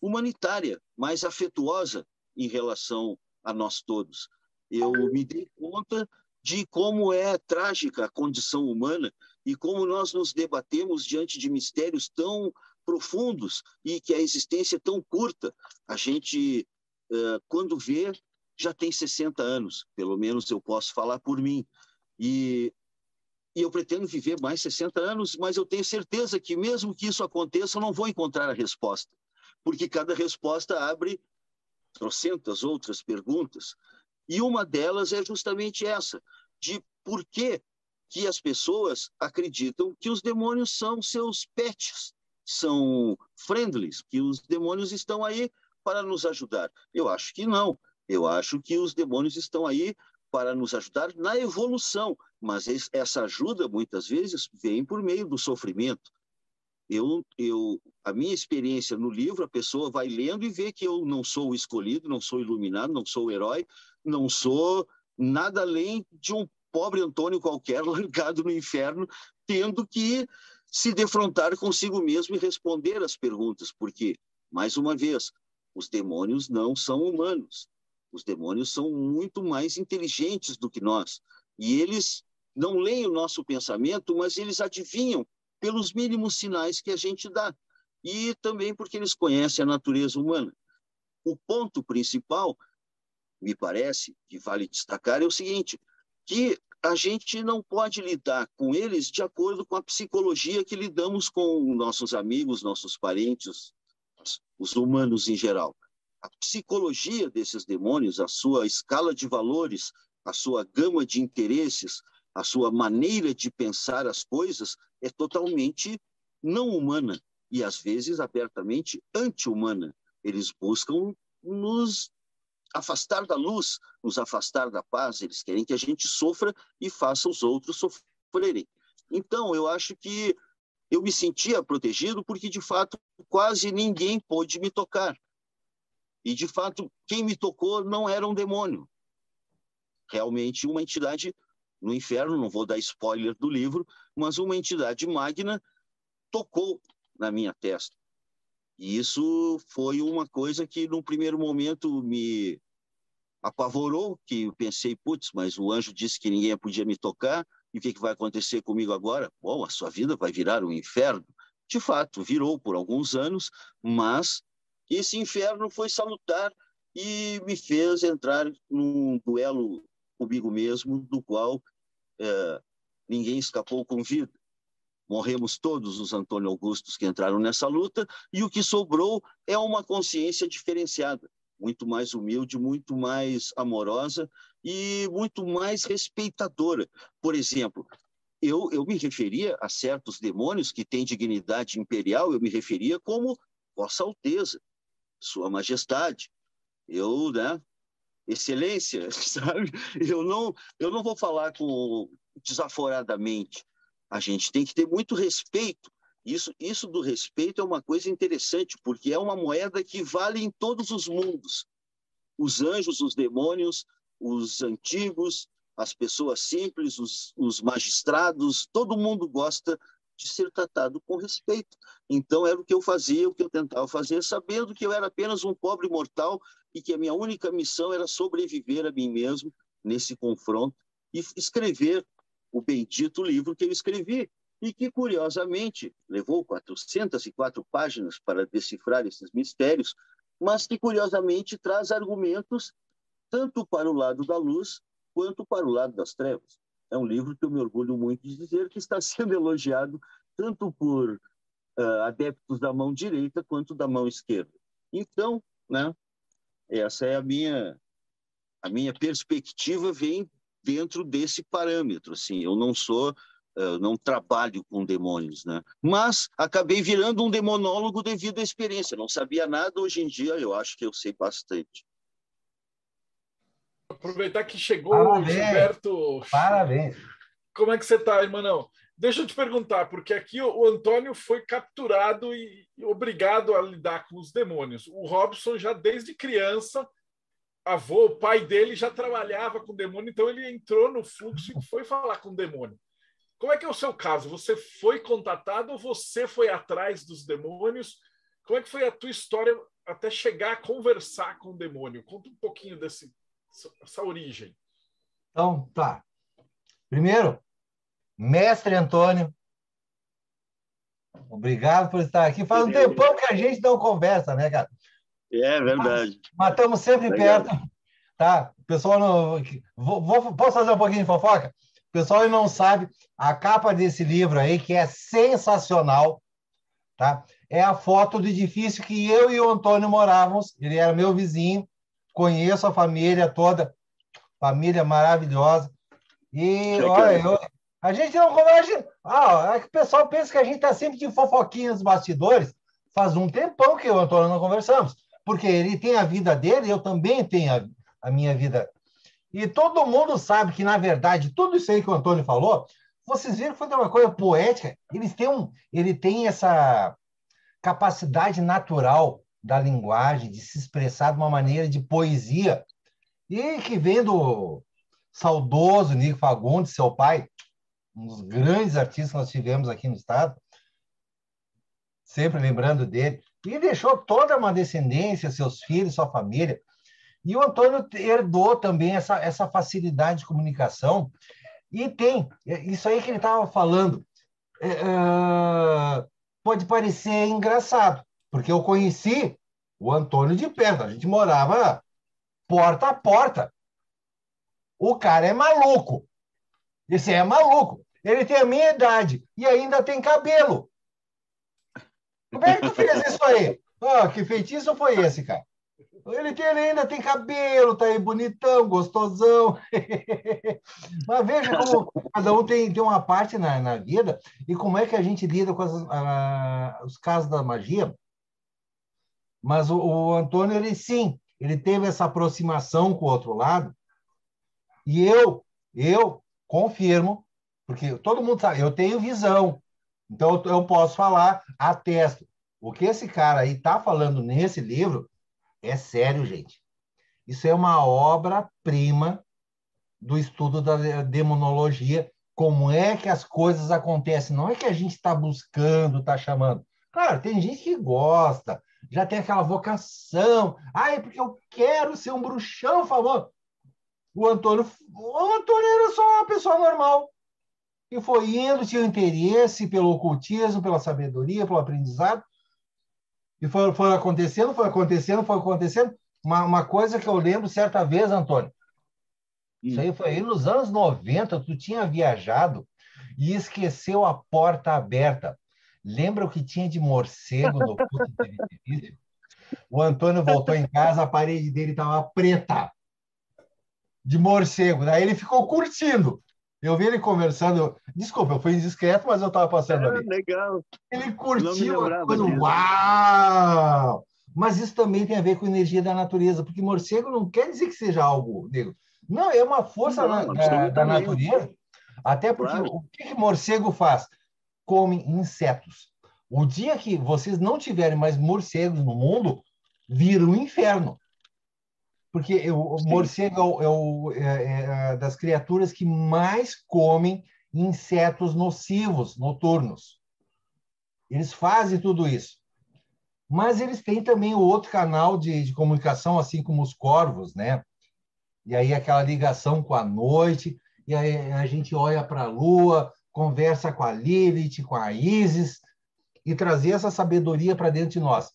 humanitária, mais afetuosa em relação a nós todos. Eu me dei conta de como é trágica a condição humana e como nós nos debatemos diante de mistérios tão profundos e que a existência é tão curta. A gente, quando vê, já tem 60 anos, pelo menos eu posso falar por mim. E eu pretendo viver mais 60 anos, mas eu tenho certeza que mesmo que isso aconteça, eu não vou encontrar a resposta, porque cada resposta abre trocentas outras perguntas. E uma delas é justamente essa, de por que as pessoas acreditam que os demônios são seus pets, são friendlies, que os demônios estão aí para nos ajudar. Eu acho que não. Eu acho que os demônios estão aí para nos ajudar na evolução, mas essa ajuda, muitas vezes, vem por meio do sofrimento. A minha experiência no livro, a pessoa vai lendo e vê que eu não sou o escolhido, não sou iluminado, não sou o herói, não sou nada além de um pobre Antônio qualquer largado no inferno, tendo que se defrontar consigo mesmo e responder as perguntas, porque, mais uma vez, os demônios não são humanos. Os demônios são muito mais inteligentes do que nós. E eles não leem o nosso pensamento, mas eles adivinham pelos mínimos sinais que a gente dá. E também porque eles conhecem a natureza humana. O ponto principal, me parece, que vale destacar, é o seguinte, que a gente não pode lidar com eles de acordo com a psicologia que lidamos com nossos amigos, nossos parentes, os humanos em geral. A psicologia desses demônios, a sua escala de valores, a sua gama de interesses, a sua maneira de pensar as coisas é totalmente não humana e, às vezes, abertamente anti-humana. Eles buscam nos afastar da luz, nos afastar da paz. Eles querem que a gente sofra e faça os outros sofrerem. Então, eu acho que eu me sentia protegido porque, de fato, quase ninguém pôde me tocar. E, de fato, quem me tocou não era um demônio. Realmente uma entidade no inferno, não vou dar spoiler do livro, mas uma entidade magna tocou na minha testa. E isso foi uma coisa que, num primeiro momento, me apavorou, que eu pensei, putz, mas o anjo disse que ninguém podia me tocar, e o que vai acontecer comigo agora? Bom, a sua vida vai virar um inferno. De fato, virou por alguns anos, mas esse inferno foi salutar e me fez entrar num duelo comigo mesmo, do qual ninguém escapou com vida. Morremos todos os Antônio Augustos que entraram nessa luta, e o que sobrou é uma consciência diferenciada, muito mais humilde, muito mais amorosa e muito mais respeitadora. Por exemplo, eu me referia a certos demônios que têm dignidade imperial, eu me referia como Vossa Alteza, Sua Majestade, Excelência, sabe? Eu não vou falar desaforadamente. A gente tem que ter muito respeito. Isso do respeito é uma coisa interessante, porque é uma moeda que vale em todos os mundos. Os anjos, os demônios, os antigos, as pessoas simples, os magistrados, todo mundo gosta de ser tratado com respeito. Então, era o que eu fazia, o que eu tentava fazer, sabendo que eu era apenas um pobre mortal e que a minha única missão era sobreviver a mim mesmo nesse confronto e escrever o bendito livro que eu escrevi, e que, curiosamente, levou 404 páginas para decifrar esses mistérios, mas que, curiosamente, traz argumentos tanto para o lado da luz quanto para o lado das trevas. É um livro que eu me orgulho muito de dizer que está sendo elogiado tanto por adeptos da mão direita quanto da mão esquerda. Então, né, essa é a minha perspectiva, vem dentro desse parâmetro. Assim, eu não trabalho com demônios, né? Mas acabei virando um demonólogo devido à experiência. Não sabia nada, hoje em dia eu acho que eu sei bastante. Aproveitar que chegou Parabéns. o Gilberto. Parabéns. Como é que você está, irmão? Deixa eu te perguntar, porque aqui o Antônio foi capturado e obrigado a lidar com os demônios. O Robson já desde criança, o pai dele já trabalhava com demônio, então ele entrou no fluxo e foi falar com o demônio. Como é que é o seu caso? Você foi contatado ou você foi atrás dos demônios? Como é que foi a tua história até chegar a conversar com o demônio? Conta um pouquinho dessa origem. Então, tá. Primeiro, mestre Antônio, obrigado por estar aqui. Faz um tempão que a gente não conversa, né, cara? É verdade. Mas estamos sempre Legal. perto, tá? O pessoal não... Posso fazer um pouquinho de fofoca? O pessoal não sabe, a capa desse livro aí, que é sensacional, tá? É a foto do edifício que eu e o Antônio morávamos. Ele era meu vizinho, conheço a família toda, família maravilhosa. E, olha, a gente não conversa... o pessoal pensa que a gente está sempre de fofoquinha nos bastidores. Faz um tempão que eu e o Antônio não conversamos, porque ele tem a vida dele e eu também tenho a minha vida. E todo mundo sabe que, na verdade, tudo isso aí que o Antônio falou, vocês viram que foi uma coisa poética. Ele tem essa capacidade natural da linguagem de se expressar de uma maneira de poesia, e que vem do saudoso Nico Fagundes, seu pai, um dos grandes artistas que nós tivemos aqui no estado, sempre lembrando dele, e deixou toda uma descendência, seus filhos, sua família. E o Antônio herdou também essa facilidade de comunicação, e tem isso aí que ele estava falando. Pode parecer engraçado, porque eu conheci o Antônio de perto, a gente morava porta a porta. O cara é maluco. Esse é maluco. Ele tem a minha idade e ainda tem cabelo. Como é que tu fez isso aí? Que feitiço foi esse, cara? Ele ainda tem cabelo, tá aí bonitão, gostosão. Mas veja como cada um tem uma parte na vida e como é que a gente lida com os casos da magia. Mas o Antônio, ele teve essa aproximação com o outro lado. E eu confirmo, porque todo mundo sabe, eu tenho visão. Então eu posso falar, atesto. O que esse cara aí está falando nesse livro é sério, gente. Isso é uma obra-prima do estudo da demonologia. Como é que as coisas acontecem? Não é que a gente está buscando, está chamando. Claro, tem gente que gosta, já tem aquela vocação. É porque eu quero ser um bruxão famoso. O Antônio era só uma pessoa normal. E foi indo, tinha interesse pelo ocultismo, pela sabedoria, pelo aprendizado. E foi acontecendo. Uma coisa que eu lembro certa vez, Antônio. Isso aí foi aí nos anos 90, tu tinha viajado e esqueceu a porta aberta. Lembra o que tinha de morcego no culto de edifício? O Antônio voltou em casa, a parede dele estava preta, de morcego. Daí ele ficou curtindo. Eu vi ele conversando. Desculpa, eu fui indiscreto, mas eu estava passando ali. Legal. Ele curtiu a coisa. Uau! Mas isso também tem a ver com a energia da natureza, porque morcego não quer dizer que seja algo negro. Não, é uma força da natureza. Até porque o que morcego faz? Come insetos. O dia que vocês não tiverem mais morcegos no mundo, vira um inferno. Porque o morcego é das criaturas que mais comem insetos nocivos noturnos. Eles fazem tudo isso. Mas eles têm também o outro canal de comunicação, assim como os corvos, né? E aí aquela ligação com a noite, e aí a gente olha para a lua, conversa com a Lilith, com a Isis, e trazer essa sabedoria para dentro de nós.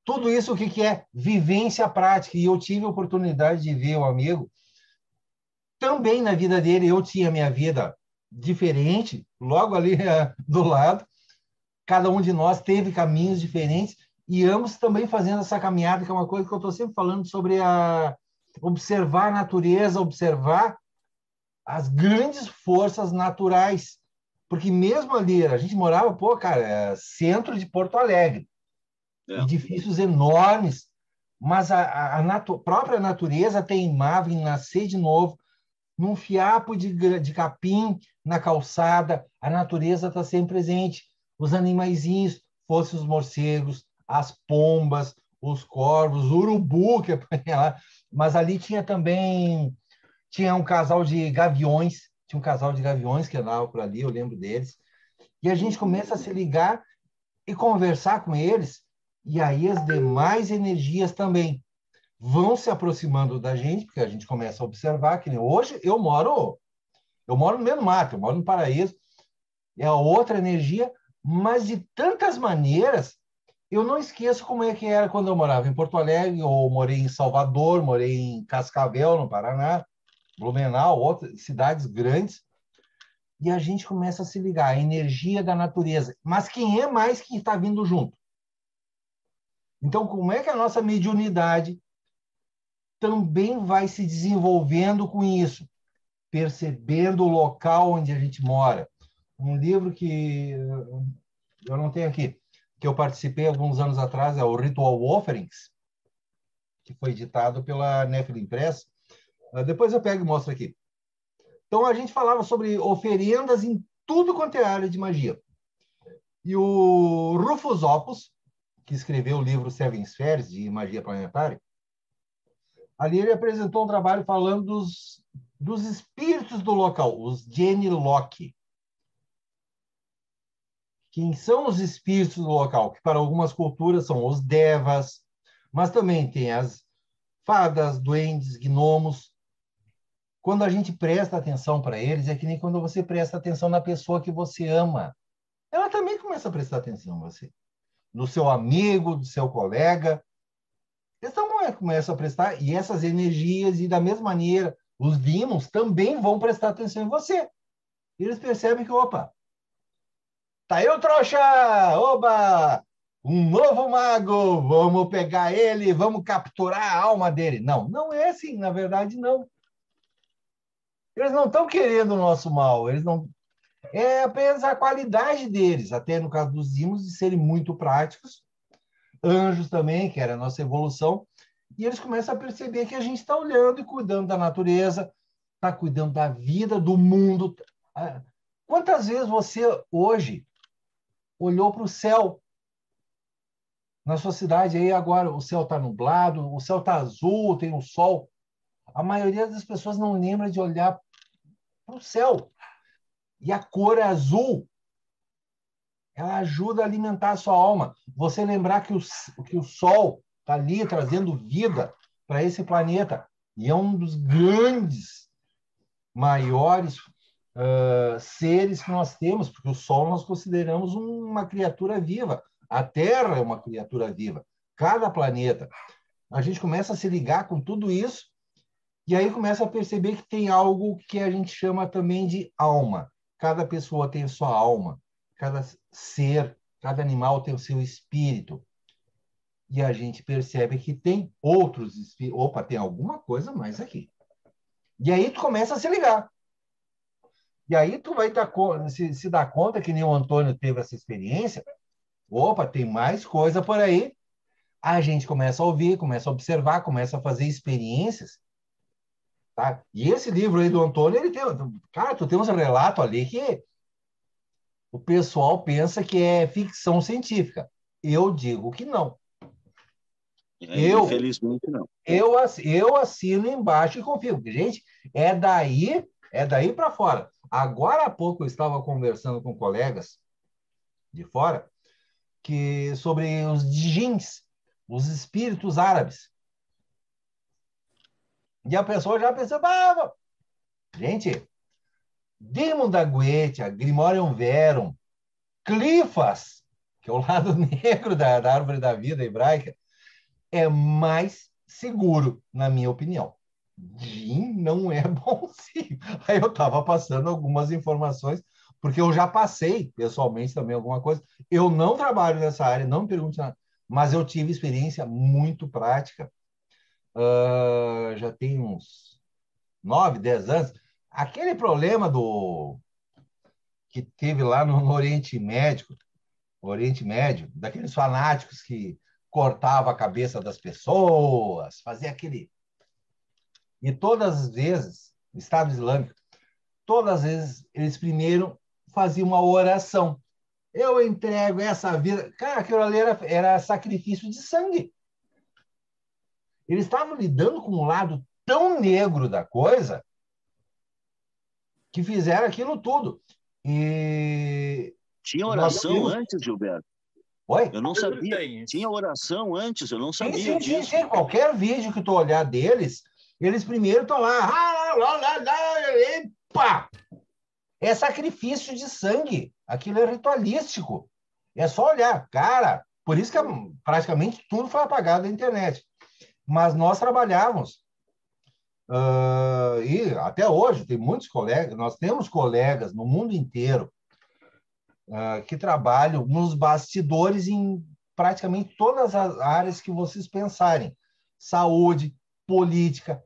Tudo isso o que é? Vivência prática. E eu tive a oportunidade de ver um amigo, também na vida dele, eu tinha minha vida diferente, logo ali do lado, cada um de nós teve caminhos diferentes, e ambos também fazendo essa caminhada, que é uma coisa que eu estou sempre falando sobre observar a natureza, observar as grandes forças naturais. Porque mesmo ali, a gente morava, centro de Porto Alegre, edifícios enormes, mas a própria natureza teimava em nascer de novo, num fiapo de capim na calçada, a natureza está sempre presente. Os animaizinhos, fossem os morcegos, as pombas, os corvos, o urubu, que é lá, mas ali tinha um casal de gaviões, que andava por ali, eu lembro deles, e a gente começa a se ligar e conversar com eles, e aí as demais energias também vão se aproximando da gente, porque a gente começa a observar que hoje eu moro no meio do mato, eu moro no paraíso, é outra energia, mas de tantas maneiras, eu não esqueço como é que era quando eu morava em Porto Alegre, ou morei em Salvador, morei em Cascavel, no Paraná, Blumenau, outras cidades grandes, e a gente começa a se ligar, a energia da natureza. Mas quem é mais que está vindo junto? Então, como é que a nossa mediunidade também vai se desenvolvendo com isso? Percebendo o local onde a gente mora. Um livro que eu não tenho aqui, que eu participei alguns anos atrás, é o Ritual Offerings, que foi editado pela Nephilim Press. Depois eu pego e mostro aqui. Então, a gente falava sobre oferendas em tudo quanto é área de magia. E o Rufus Opus, que escreveu o livro Seven Spheres, de magia planetária, ali ele apresentou um trabalho falando dos espíritos do local, os Geni Loki. Quem são os espíritos do local? Que para algumas culturas são os devas, mas também tem as fadas, duendes, gnomos. Quando a gente presta atenção para eles, é que nem quando você presta atenção na pessoa que você ama. Ela também começa a prestar atenção em você. No seu amigo, do seu colega. Eles também começam a prestar, e essas energias, e da mesma maneira, os demons também vão prestar atenção em você. Eles percebem que, opa, tá aí o trouxa! Oba! Um novo mago! Vamos pegar ele, vamos capturar a alma dele. Não, não é assim, na verdade, não. Eles não estão querendo o nosso mal, eles não... É apenas a qualidade deles, até no caso dos demons, de serem muito práticos. Anjos também, que era a nossa evolução. E eles começam a perceber que a gente está olhando e cuidando da natureza, está cuidando da vida, do mundo. Quantas vezes você, hoje, olhou para o céu? Na sua cidade, aí agora o céu está nublado, o céu está azul, tem o sol. A maioria das pessoas não lembra de olhar para o céu. E a cor é azul. Ela ajuda a alimentar a sua alma. Você lembrar que o sol está ali trazendo vida para esse planeta. E é um dos grandes, maiores seres que nós temos, porque o sol nós consideramos uma criatura viva. A Terra é uma criatura viva. Cada planeta. A gente começa a se ligar com tudo isso e aí começa a perceber que tem algo que a gente chama também de alma. Cada pessoa tem a sua alma. Cada ser, cada animal tem o seu espírito. E a gente percebe que tem outros espíritos. Opa, tem alguma coisa mais aqui. E aí tu começa a se ligar. E aí tu vai se dar conta que nem o Antônio teve essa experiência. Opa, tem mais coisa por aí. A gente começa a ouvir, começa a observar, começa a fazer experiências. Tá? E esse livro aí do Antônio, ele tem... Cara, tu tem uns relatos ali que o pessoal pensa que é ficção científica. Eu digo que não. Infelizmente, não. Eu assino embaixo e confio. Gente, é daí para fora. Agora há pouco eu estava conversando com colegas de fora sobre os djinns, os espíritos árabes. E a pessoa já pensou, gente, Demon da Goetia, Grimorium Verum, Clifas, que é o lado negro da árvore da vida hebraica, é mais seguro, na minha opinião. Djinn não é bonzinho. Aí eu estava passando algumas informações, porque eu já passei pessoalmente também alguma coisa. Eu não trabalho nessa área, não me pergunte nada, mas eu tive experiência muito prática. Já tem uns 9, 10 anos. Aquele problema que teve lá no Oriente Médio, daqueles fanáticos que cortava a cabeça das pessoas, fazia aquele... E todas as vezes, o Estado Islâmico, todas as vezes, eles primeiro faziam uma oração. Eu entrego essa vida... Cara, aquilo ali era sacrifício de sangue. Eles estavam lidando com um lado tão negro da coisa que fizeram aquilo tudo. E... Tinha oração antes, Gilberto? Oi? Eu não sabia. Tinha oração antes, eu não sabia disso. Sim. Qualquer vídeo que tu olhar deles, eles primeiro estão lá. Epa! É sacrifício de sangue. Aquilo é ritualístico. É só olhar. Cara, por isso que praticamente tudo foi apagado da internet. Mas nós trabalhávamos. E até hoje tem muitos colegas, nós temos colegas no mundo inteiro que trabalham nos bastidores em praticamente todas as áreas que vocês pensarem. Saúde, política,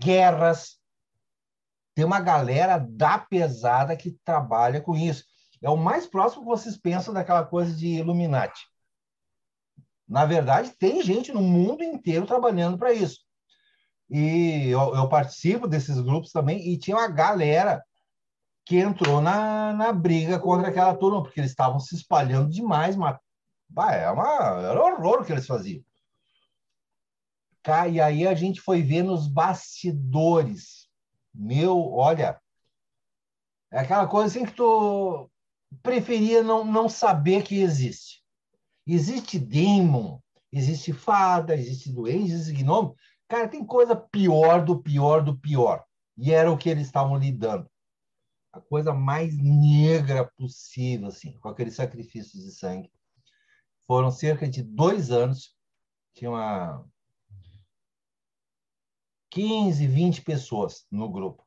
guerras. Tem uma galera da pesada que trabalha com isso. É o mais próximo que vocês pensam daquela coisa de Illuminati. Na verdade, tem gente no mundo inteiro trabalhando para isso. E eu participo desses grupos também, e tinha uma galera que entrou na briga contra aquela turma, porque eles estavam se espalhando demais, mas era horror o que eles faziam. E aí a gente foi ver nos bastidores. Olha, é aquela coisa assim que tu preferia não saber que existe. Existe demon, existe fada, existe duende, existe gnomo. Cara, tem coisa pior do pior do pior. E era o que eles estavam lidando. A coisa mais negra possível, assim, com aqueles sacrifícios de sangue. Foram cerca de 2 anos. Tinha 15, 20 pessoas no grupo.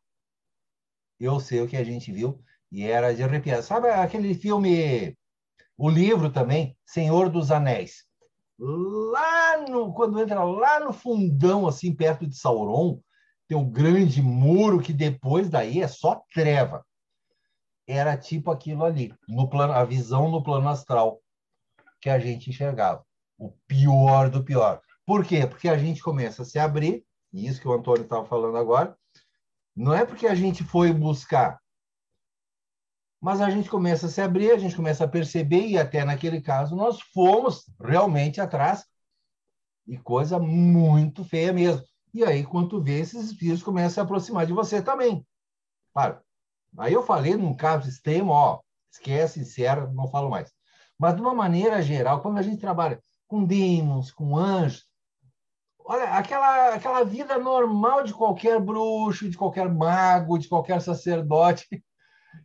Eu sei o que a gente viu e era de arrepiar. Sabe aquele filme, o livro também, Senhor dos Anéis? Quando entra lá no fundão, assim, perto de Sauron, tem um grande muro que depois daí é só treva. Era tipo aquilo ali, a visão no plano astral que a gente enxergava. O pior do pior. Por quê? Porque a gente começa a se abrir, e isso que o Antônio estava falando agora, não é porque a gente foi buscar, mas a gente começa a se abrir, a gente começa a perceber, e até naquele caso nós fomos realmente atrás, e coisa muito feia mesmo. E aí, quando tu vê, esses espíritos começam a se aproximar de você também. Claro. Aí eu falei num caso extremo, esquece, sincero, não falo mais. Mas, de uma maneira geral, quando a gente trabalha com demons, com anjos, olha, aquela vida normal de qualquer bruxo, de qualquer mago, de qualquer sacerdote.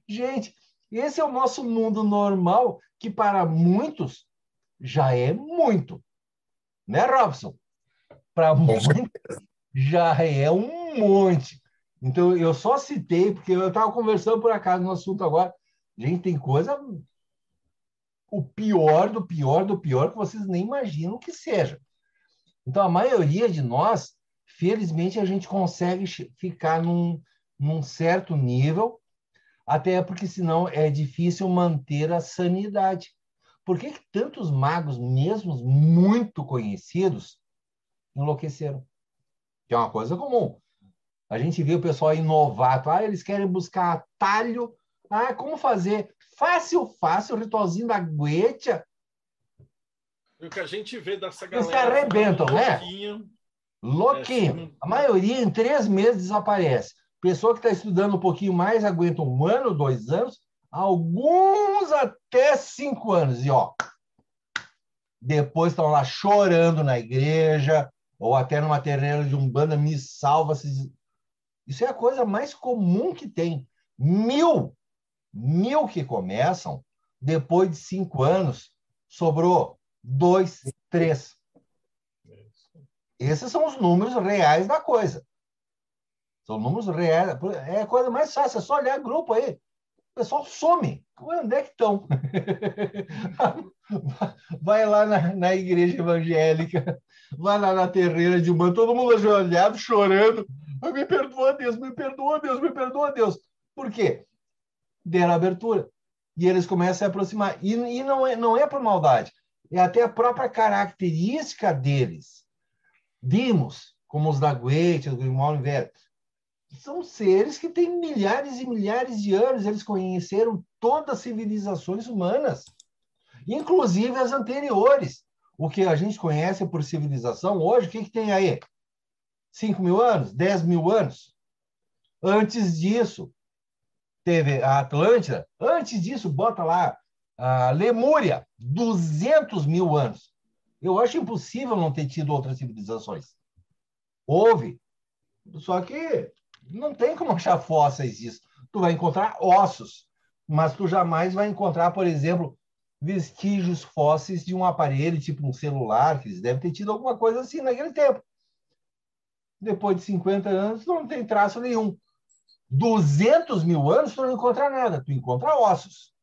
Gente, esse é o nosso mundo normal, que para muitos já é muito. Né, Robson? Para muitos já é um monte. Então, eu só citei, porque eu estava conversando por acaso no assunto agora. Gente, tem coisa... O pior do pior do pior que vocês nem imaginam que seja. Então, a maioria de nós, felizmente, a gente consegue ficar num certo nível, até porque, senão, é difícil manter a sanidade. Por que tantos magos, mesmo muito conhecidos, enlouqueceram? Que é uma coisa comum. A gente vê o pessoal inovato. Eles querem buscar atalho. Como fazer? Fácil, ritualzinho da Goetia. E o que a gente vê dessa Eles se galera arrebentam, né? louquinho, Louquinho. A maioria em 3 meses desaparece. Pessoa que está estudando um pouquinho mais aguenta 1 ano, 2 anos, alguns até 5 anos. E ó, depois estão lá chorando na igreja ou até numa terreira de Umbanda, me salva. Isso é a coisa mais comum que tem. 1000 que começam, depois de 5 anos, sobrou 2, 3. Esses são os números reais da coisa. São números reais. É a coisa mais fácil, é só olhar grupo aí. O pessoal some. Onde é que estão? Vai lá na igreja evangélica, vai lá na terreira de Umbanda, todo mundo ajoelhado, chorando. Me perdoa, Deus, me perdoa, Deus, me perdoa, Deus. Por quê? Deram abertura. E eles começam a se aproximar. E não é por maldade. É até a própria característica deles. Vimos, como os da Goethe, os Grimoire Velho, são seres que têm milhares e milhares de anos. Eles conheceram todas as civilizações humanas, inclusive as anteriores. O que a gente conhece por civilização hoje, o que tem aí? 5.000 anos? 10.000 anos? Antes disso, teve a Atlântida. Antes disso, bota lá a Lemúria, 200.000 anos. Eu acho impossível não ter tido outras civilizações. Houve. Só que não tem como achar fósseis disso. Tu vai encontrar ossos, mas tu jamais vai encontrar, por exemplo, vestígios fósseis de um aparelho, tipo um celular, que eles devem ter tido alguma coisa assim naquele tempo. Depois de 50 anos, não tem traço nenhum. 200.000 anos, tu não encontra nada. Tu encontra ossos.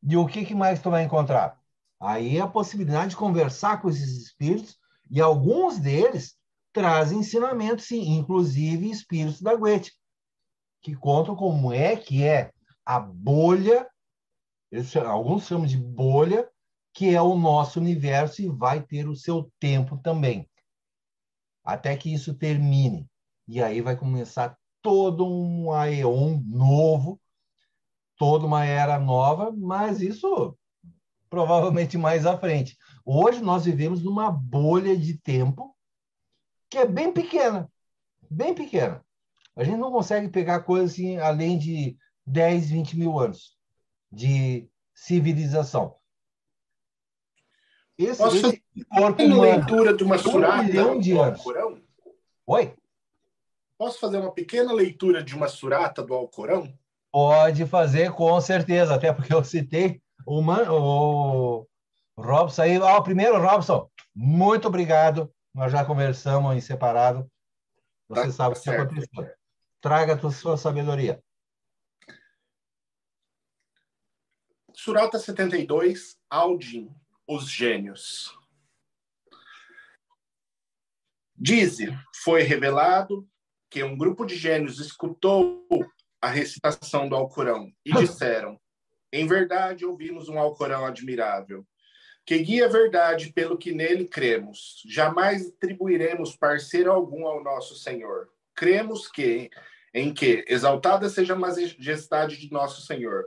E o que mais tu vai encontrar? Aí a possibilidade de conversar com esses espíritos, e alguns deles trazem ensinamentos, sim, inclusive espíritos da Goethe, que contam como é que é a bolha, alguns chamam de bolha, que é o nosso universo e vai ter o seu tempo também, até que isso termine. E aí vai começar todo um aeon novo, toda uma era nova, mas isso provavelmente mais à frente. Hoje nós vivemos numa bolha de tempo que é bem pequena, bem pequena. A gente não consegue pegar coisas assim, além de 10, 20.000 anos de civilização. Esse corpo humano, leitura de uma surata 1 milhão de anos. Alcorão? Oi? Posso fazer uma pequena leitura de uma surata do Alcorão? Pode fazer, com certeza, até porque eu citei o Robson aí. Primeiro, Robson, muito obrigado. Nós já conversamos em separado. Você sabe o que aconteceu. Traga a sua sabedoria. Surata 72, Aldim, os gênios. Dize, foi revelado que um grupo de gênios escutou a recitação do Alcorão e disseram: em verdade ouvimos um Alcorão admirável, que guia a verdade pelo que nele cremos. Jamais atribuiremos parceiro algum ao nosso Senhor. Cremos em que, exaltada seja a majestade de nosso Senhor,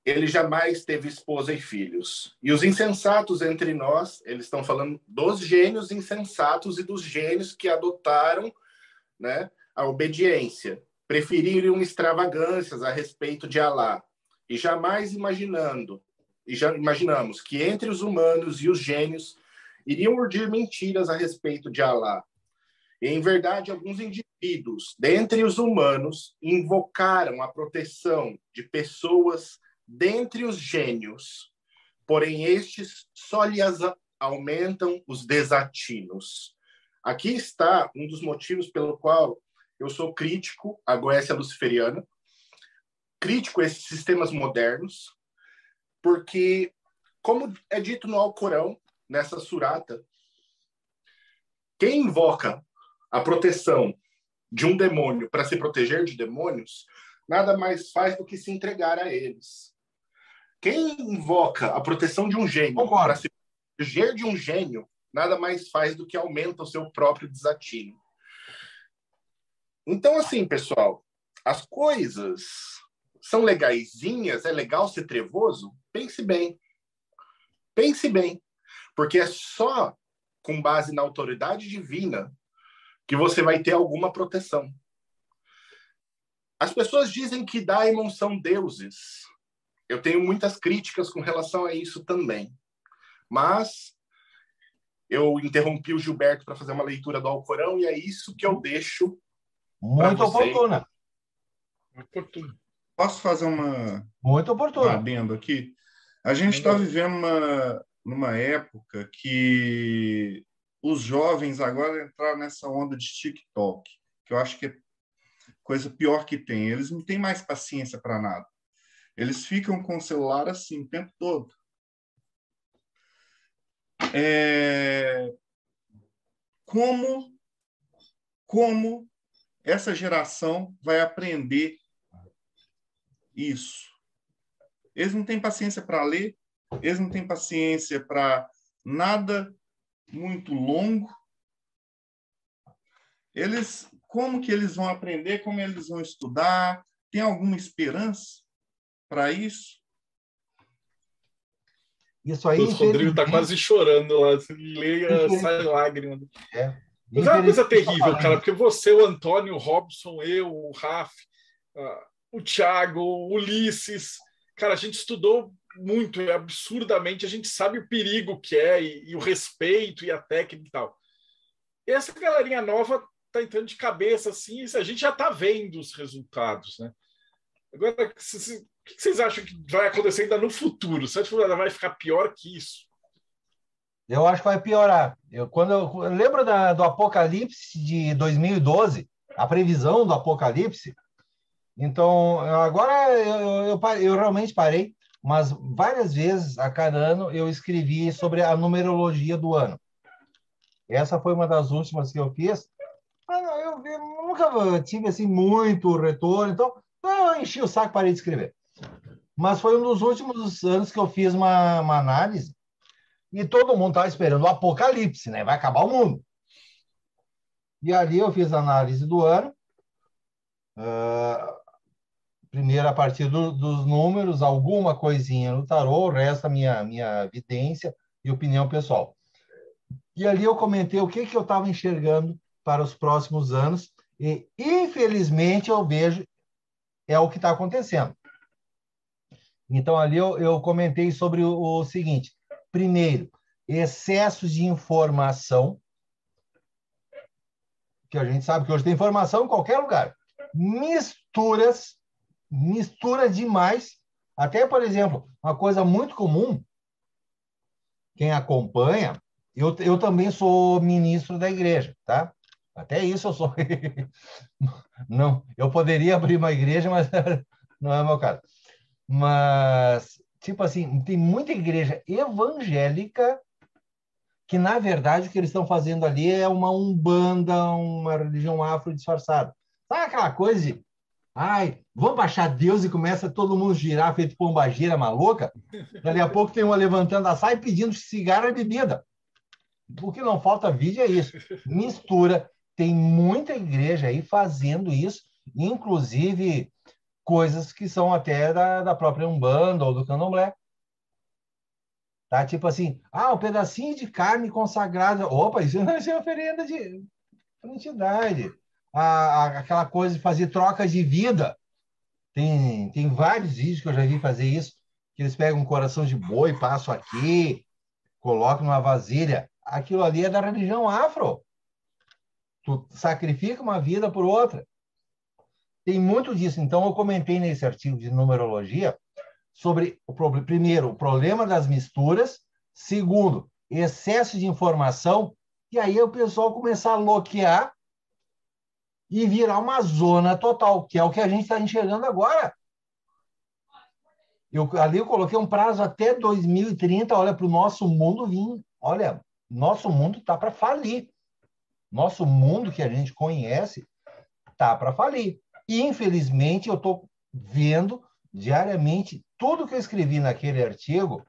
ele jamais teve esposa e filhos. E os insensatos entre nós, eles estão falando dos gênios insensatos e dos gênios que adotaram, né, a obediência, preferiram extravagâncias a respeito de Alá, e jamais imaginamos que entre os humanos e os gênios iriam urdir mentiras a respeito de Alá. E, em verdade, alguns indivíduos, dentre os humanos, invocaram a proteção de pessoas dentre os gênios, porém estes só lhes aumentam os desatinos. Aqui está um dos motivos pelo qual eu sou crítico à Goécia luciferiana, crítico a esses sistemas modernos, porque, como é dito no Alcorão, nessa surata, quem invoca a proteção de um demônio para se proteger de demônios, nada mais faz do que se entregar a eles. Quem invoca a proteção de um gênio para se proteger de um gênio, nada mais faz do que aumenta o seu próprio desatino. Então, assim, pessoal, as coisas são legaisinhas, é legal ser trevoso? Pense bem. Pense bem. Porque é só com base na autoridade divina que você vai ter alguma proteção. As pessoas dizem que Daimon são deuses. Eu tenho muitas críticas com relação a isso também. Mas eu interrompi o Gilberto para fazer uma leitura do Alcorão e é isso que eu deixo Muito oportuna. Oportuno. Posso fazer Muito um oportuna. adendo aqui? A gente está vivendo numa época que os jovens agora entraram nessa onda de TikTok, que eu acho que é coisa pior que tem. Eles não têm mais paciência para nada. Eles ficam com o celular assim o tempo todo. Como essa geração vai aprender isso? Eles não têm paciência para ler, eles não têm paciência para nada muito longo. Como que eles vão aprender? Como eles vão estudar? Tem alguma esperança para isso? Isso aí, O Rodrigo está quase chorando lá. Se leia, sai lágrima. Mas é uma coisa terrível, cara, porque você, o Antônio, o Robson, eu, o Raf, o Thiago, o Ulisses, cara, a gente estudou muito, absurdamente, a gente sabe o perigo que é e o respeito e a técnica e tal. E essa galerinha nova tá entrando de cabeça, assim, a gente já tá vendo os resultados, né? Agora, o que vocês acham que vai acontecer ainda no futuro? Você acha que vai ficar pior que isso? Eu acho que vai piorar. Eu lembro do Apocalipse de 2012, a previsão do Apocalipse. Então, agora eu realmente parei, mas várias vezes a cada ano eu escrevi sobre a numerologia do ano. Essa foi uma das últimas que eu fiz. Eu nunca tive assim muito retorno, então eu enchi o saco e parei de escrever. Mas foi um dos últimos anos que eu fiz uma análise e todo mundo estava esperando o apocalipse, né? Vai acabar o mundo. E ali eu fiz a análise do ano, primeiro a partir dos números, alguma coisinha no tarô, o resto a minha vidência e opinião pessoal. E ali eu comentei o que eu estava enxergando para os próximos anos e, infelizmente, eu vejo é o que está acontecendo. Então, ali eu comentei sobre o seguinte. Primeiro, excesso de informação, que a gente sabe que hoje tem informação em qualquer lugar. Mistura demais. Até, por exemplo, uma coisa muito comum, quem acompanha, eu também sou ministro da igreja, tá? Até isso eu sou. Não, eu poderia abrir uma igreja, mas não é o meu caso. Mas, tipo assim, tem muita igreja evangélica que, na verdade, o que eles estão fazendo ali é uma umbanda, uma religião afro disfarçada. Sabe aquela coisa de, vamos baixar Deus e começa todo mundo girar, feito pombagira maluca? Dali a pouco tem uma levantando a saia pedindo cigarro e bebida. O que não falta vídeo é isso. Mistura. Tem muita igreja aí fazendo isso, inclusive coisas que são até da própria Umbanda ou do Candomblé. Tá? Tipo assim, um pedacinho de carne consagrada. Opa, isso não é oferenda de entidade. Aquela coisa de fazer troca de vida. Tem vários vídeos que eu já vi fazer isso, que eles pegam um coração de boi, passam aqui, colocam numa vasilha. Aquilo ali é da religião afro. Tu sacrifica uma vida por outra. Tem muito disso. Então, eu comentei nesse artigo de numerologia sobre, primeiro, o problema das misturas. Segundo, excesso de informação. E aí o pessoal começar a bloquear e virar uma zona total, que é o que a gente está enxergando agora. Ali eu coloquei um prazo até 2030, olha, para o nosso mundo vir. Olha, nosso mundo está para falir. Nosso mundo que a gente conhece está para falir. E, infelizmente, eu estou vendo diariamente tudo que eu escrevi naquele artigo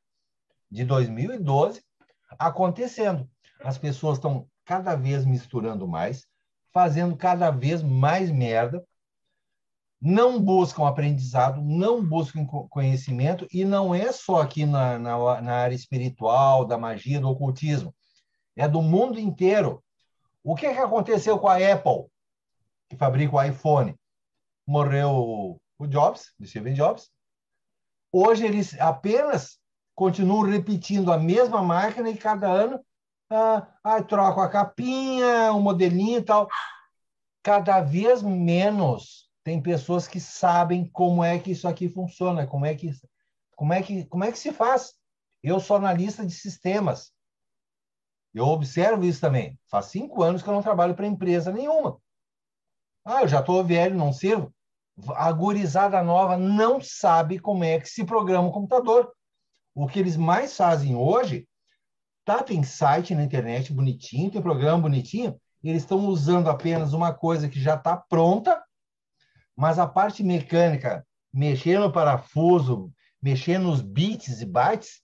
de 2012 acontecendo. As pessoas estão cada vez misturando mais, fazendo cada vez mais merda. não buscam aprendizado, não buscam conhecimento, e não é só aqui na área espiritual, da magia, do ocultismo, é do mundo inteiro. O que aconteceu com a Apple, que fabrica o iPhone? Morreu o Jobs, o Steve Jobs. Hoje eles apenas continuam repetindo a mesma máquina e cada ano trocam a capinha, o modelinho e tal. Cada vez menos tem pessoas que sabem como é que isso aqui funciona, como é que se faz. Eu sou analista de sistemas. Eu observo isso também. Faz 5 anos que eu não trabalho para empresa nenhuma. Eu já estou velho, não sirvo. A gurizada nova não sabe como é que se programa um computador. O que eles mais fazem hoje, tem site na internet bonitinho, tem programa bonitinho, eles estão usando apenas uma coisa que já está pronta, mas a parte mecânica, mexer no parafuso, mexer nos bits e bytes,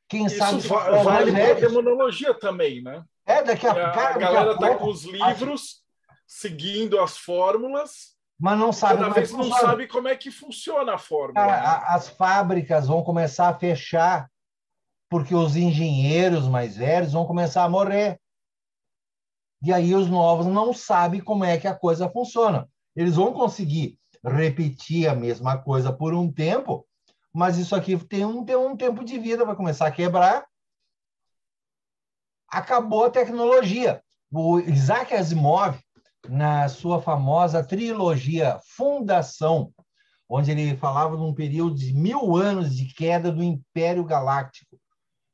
quem sabe... Isso vale para a demonologia também, né? Daqui a pouco... A galera está com os livros, seguindo as fórmulas, mas não sabe cada vez não sabe como é que funciona a fórmula. As fábricas vão começar a fechar, porque os engenheiros mais velhos vão começar a morrer. E aí os novos não sabem como é que a coisa funciona. Eles vão conseguir repetir a mesma coisa por um tempo, mas isso aqui tem um tempo de vida, vai começar a quebrar. Acabou a tecnologia. O Isaac Asimov, na sua famosa trilogia Fundação, onde ele falava de um período de 1000 anos de queda do Império Galáctico.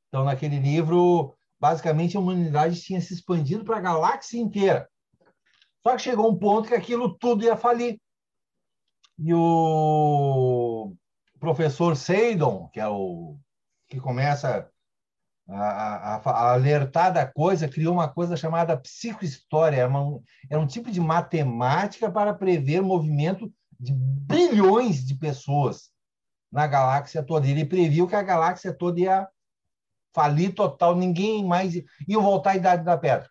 Então, naquele livro, basicamente, a humanidade tinha se expandido para a galáxia inteira. Só que chegou um ponto que aquilo tudo ia falir. E o professor Seidon, que é o que começa a alertar da coisa, criou uma coisa chamada psicohistória. Era um tipo de matemática para prever o movimento de bilhões de pessoas na galáxia toda. Ele previu que a galáxia toda ia falir total, ninguém mais ia voltar à Idade da Pedra.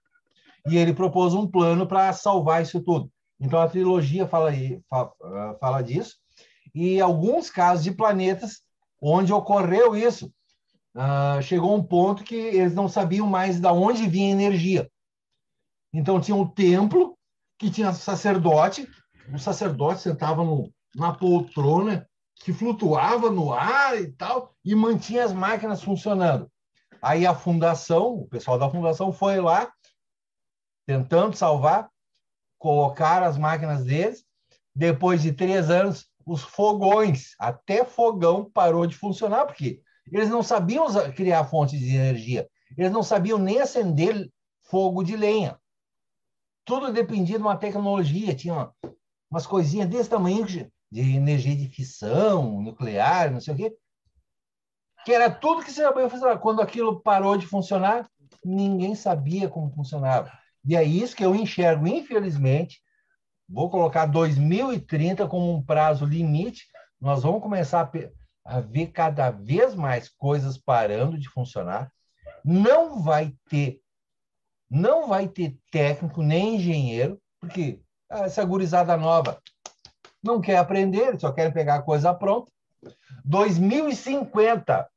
E ele propôs um plano para salvar isso tudo. Então, a trilogia fala disso, e alguns casos de planetas onde ocorreu isso. Chegou um ponto que eles não sabiam mais de onde vinha a energia. Então, tinha um templo que tinha sacerdote, o sacerdote sentava numa poltrona que flutuava no ar e tal, e mantinha as máquinas funcionando. Aí a fundação, o pessoal da fundação foi lá, tentando salvar, colocaram as máquinas deles. Depois de 3 anos, os fogões, até fogão parou de funcionar, porque eles não sabiam criar fontes de energia. Eles não sabiam nem acender fogo de lenha. Tudo dependia de uma tecnologia. Tinha umas coisinhas desse tamanho de energia de fissão, nuclear, não sei o quê, que era tudo que você sabia fazer. Quando aquilo parou de funcionar, ninguém sabia como funcionava. E é isso que eu enxergo, infelizmente. Vou colocar 2030 como um prazo limite. Nós vamos começar a ver cada vez mais coisas parando de funcionar. Não vai ter técnico nem engenheiro, porque essa gurizada nova não quer aprender, só quer pegar a coisa pronta. 2050,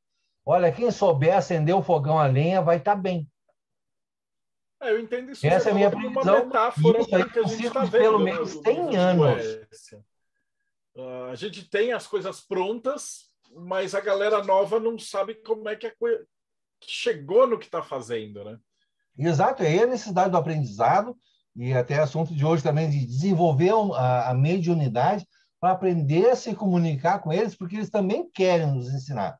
olha, quem souber acender o fogão a lenha vai estar bem. Eu entendo isso. Essa é a minha como previsão. uma metáfora Isso aí que a gente está vendo. Pelo menos 100 anos. A gente tem as coisas prontas, mas a galera nova não sabe como é que a coisa chegou no que está fazendo, né? Exato, é a necessidade do aprendizado, e até assunto de hoje também, de desenvolver a mediunidade para aprender a se comunicar com eles, porque eles também querem nos ensinar.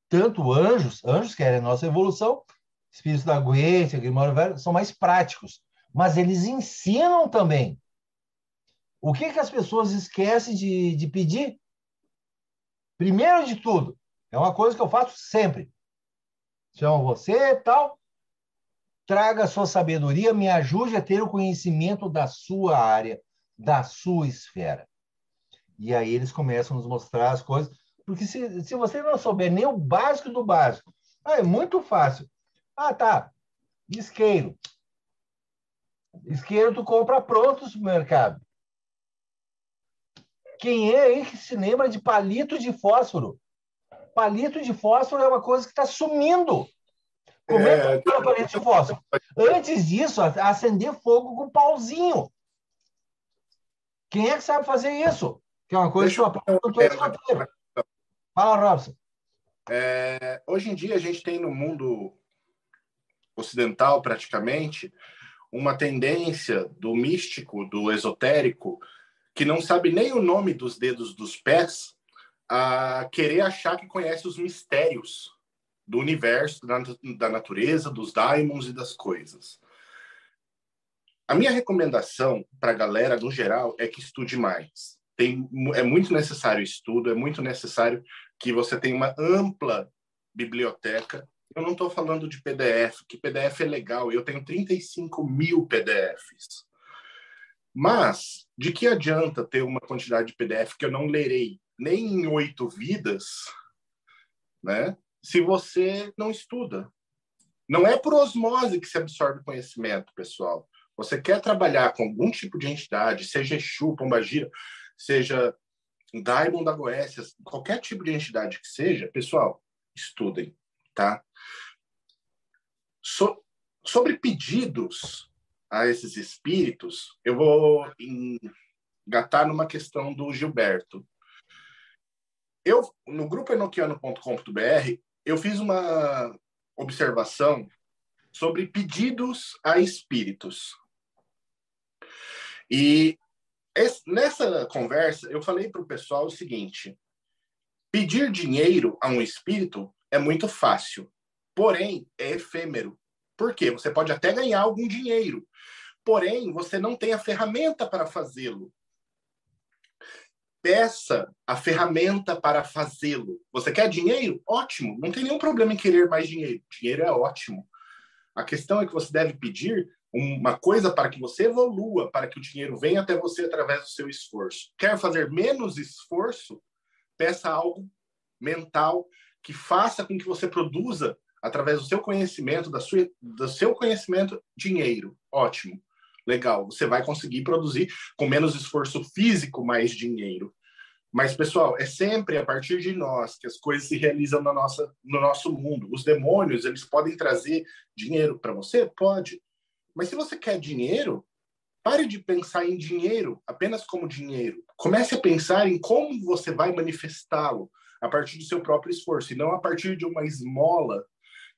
Tanto anjos querem a nossa evolução, espíritos da Goetia, Grimório Velho, são mais práticos, mas eles ensinam também. O que as pessoas esquecem de pedir? Primeiro de tudo, é uma coisa que eu faço sempre. Chamo você e tal, traga a sua sabedoria, me ajude a ter o conhecimento da sua área, da sua esfera. E aí eles começam a nos mostrar as coisas, porque se você não souber nem o básico do básico, é muito fácil. Tá, isqueiro. Isqueiro tu compra pronto no supermercado. Quem é aí que se lembra de palito de fósforo? Palito de fósforo é uma coisa que está sumindo. Como é que fala palito de fósforo? Antes disso, acender fogo com pauzinho. Quem é que sabe fazer isso? Que é uma coisa que eu aprendo quando estou escoteiro. Fala, Robson. Hoje em dia, a gente tem no mundo ocidental, praticamente, uma tendência do místico, do esotérico, que não sabe nem o nome dos dedos dos pés, a querer achar que conhece os mistérios do universo, da natureza, dos daimons e das coisas. A minha recomendação para a galera, no geral, é que estude mais. É muito necessário estudo, é muito necessário que você tenha uma ampla biblioteca. Eu não estou falando de PDF, que PDF é legal, eu tenho 35 mil PDFs. Mas, de que adianta ter uma quantidade de PDF que eu não lerei nem em 8 vidas, né? Se você não estuda? Não é por osmose que se absorve conhecimento, pessoal. Você quer trabalhar com algum tipo de entidade, seja Exu, Pombagira, seja Daimon da Goécia, qualquer tipo de entidade que seja, pessoal, estudem, tá? Sobre pedidos a esses espíritos, eu vou engatar numa questão do Gilberto. No grupo enoquiano.com.br, eu fiz uma observação sobre pedidos a espíritos. E nessa conversa, eu falei para o pessoal o seguinte: pedir dinheiro a um espírito é muito fácil, porém é efêmero. Por quê? Você pode até ganhar algum dinheiro, porém você não tem a ferramenta para fazê-lo. Peça a ferramenta para fazê-lo. Você quer dinheiro? Ótimo, não tem nenhum problema em querer mais dinheiro. Dinheiro é ótimo. A questão é que você deve pedir uma coisa para que você evolua, para que o dinheiro venha até você através do seu esforço. Quer fazer menos esforço? Peça algo mental que faça com que você produza, através do seu conhecimento, do seu conhecimento, dinheiro. Ótimo. Legal. Você vai conseguir produzir com menos esforço físico mais dinheiro. Mas, pessoal, é sempre a partir de nós que as coisas se realizam no nosso mundo. Os demônios, eles podem trazer dinheiro para você? Pode. Mas se você quer dinheiro, pare de pensar em dinheiro apenas como dinheiro. Comece a pensar em como você vai manifestá-lo a partir do seu próprio esforço, e não a partir de uma esmola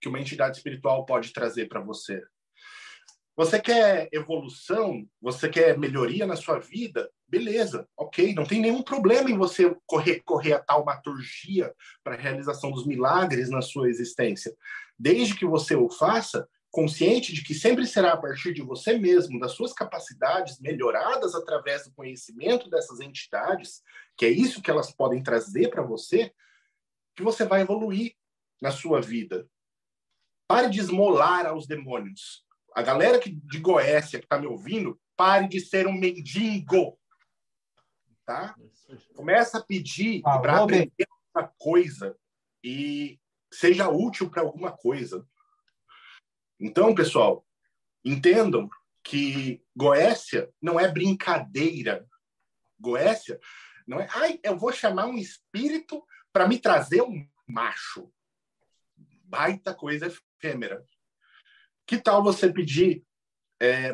que uma entidade espiritual pode trazer para você. Você quer evolução? Você quer melhoria na sua vida? Beleza, ok. Não tem nenhum problema em você recorrer a taumaturgia para a realização dos milagres na sua existência. Desde que você o faça consciente de que sempre será a partir de você mesmo, das suas capacidades melhoradas através do conhecimento dessas entidades, que é isso que elas podem trazer para você, que você vai evoluir na sua vida. Pare de esmolar aos demônios. A galera de Goécia que está me ouvindo, pare de ser um mendigo. Tá? Começa a pedir para aprender uma coisa e seja útil para alguma coisa. Então, pessoal, entendam que Goécia não é brincadeira. Goécia não é, eu vou chamar um espírito para me trazer um macho. Baita coisa efêmera. Que tal você pedir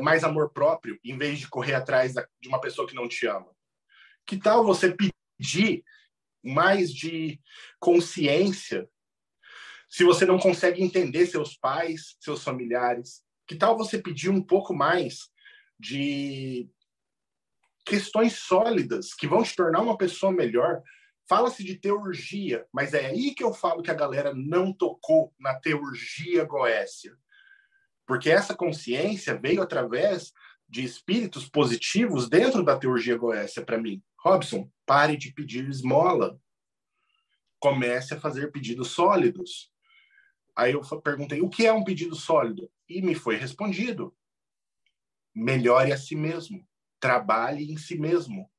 mais amor próprio em vez de correr atrás de uma pessoa que não te ama? Que tal você pedir mais de consciência se você não consegue entender seus pais, seus familiares? Que tal você pedir um pouco mais de questões sólidas que vão te tornar uma pessoa melhor? Fala-se de teurgia, mas é aí que eu falo que a galera não tocou na teurgia Goécia. Porque essa consciência veio através de espíritos positivos dentro da teurgia Goécia para mim. Robson, pare de pedir esmola. Comece a fazer pedidos sólidos. Aí eu perguntei, o que é um pedido sólido? E me foi respondido. Melhore a si mesmo. Trabalhe em si mesmo.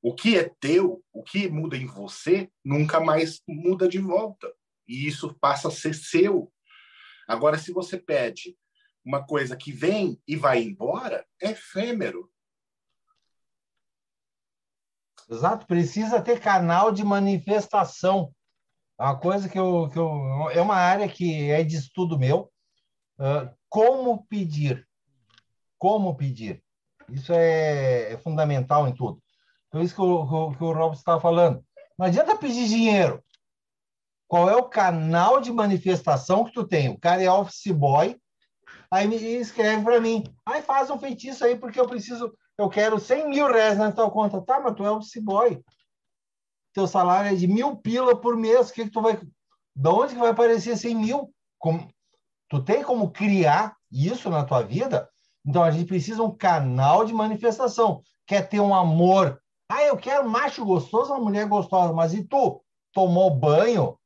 O que é teu, o que muda em você, nunca mais muda de volta. E isso passa a ser seu. Agora, se você pede uma coisa que vem e vai embora, é efêmero. Exato, precisa ter canal de manifestação. É uma coisa é uma área que é de estudo meu. Como pedir? Como pedir? Isso é fundamental em tudo. Então, isso que o Robson estava falando. Não adianta pedir dinheiro. Qual é o canal de manifestação que tu tem? O cara é office boy, aí me escreve para mim. Aí faz um feitiço aí, porque eu quero 100 mil reais na tua conta. Tá, mas tu é office boy. Teu salário é de 1.000 pila por mês. O que tu vai... De onde que vai aparecer 100 mil? Tu tem como criar isso na tua vida? Então, a gente precisa um canal de manifestação. Quer ter um amor? Ah, eu quero macho gostoso, uma mulher gostosa. Mas e tu? Tomou banho?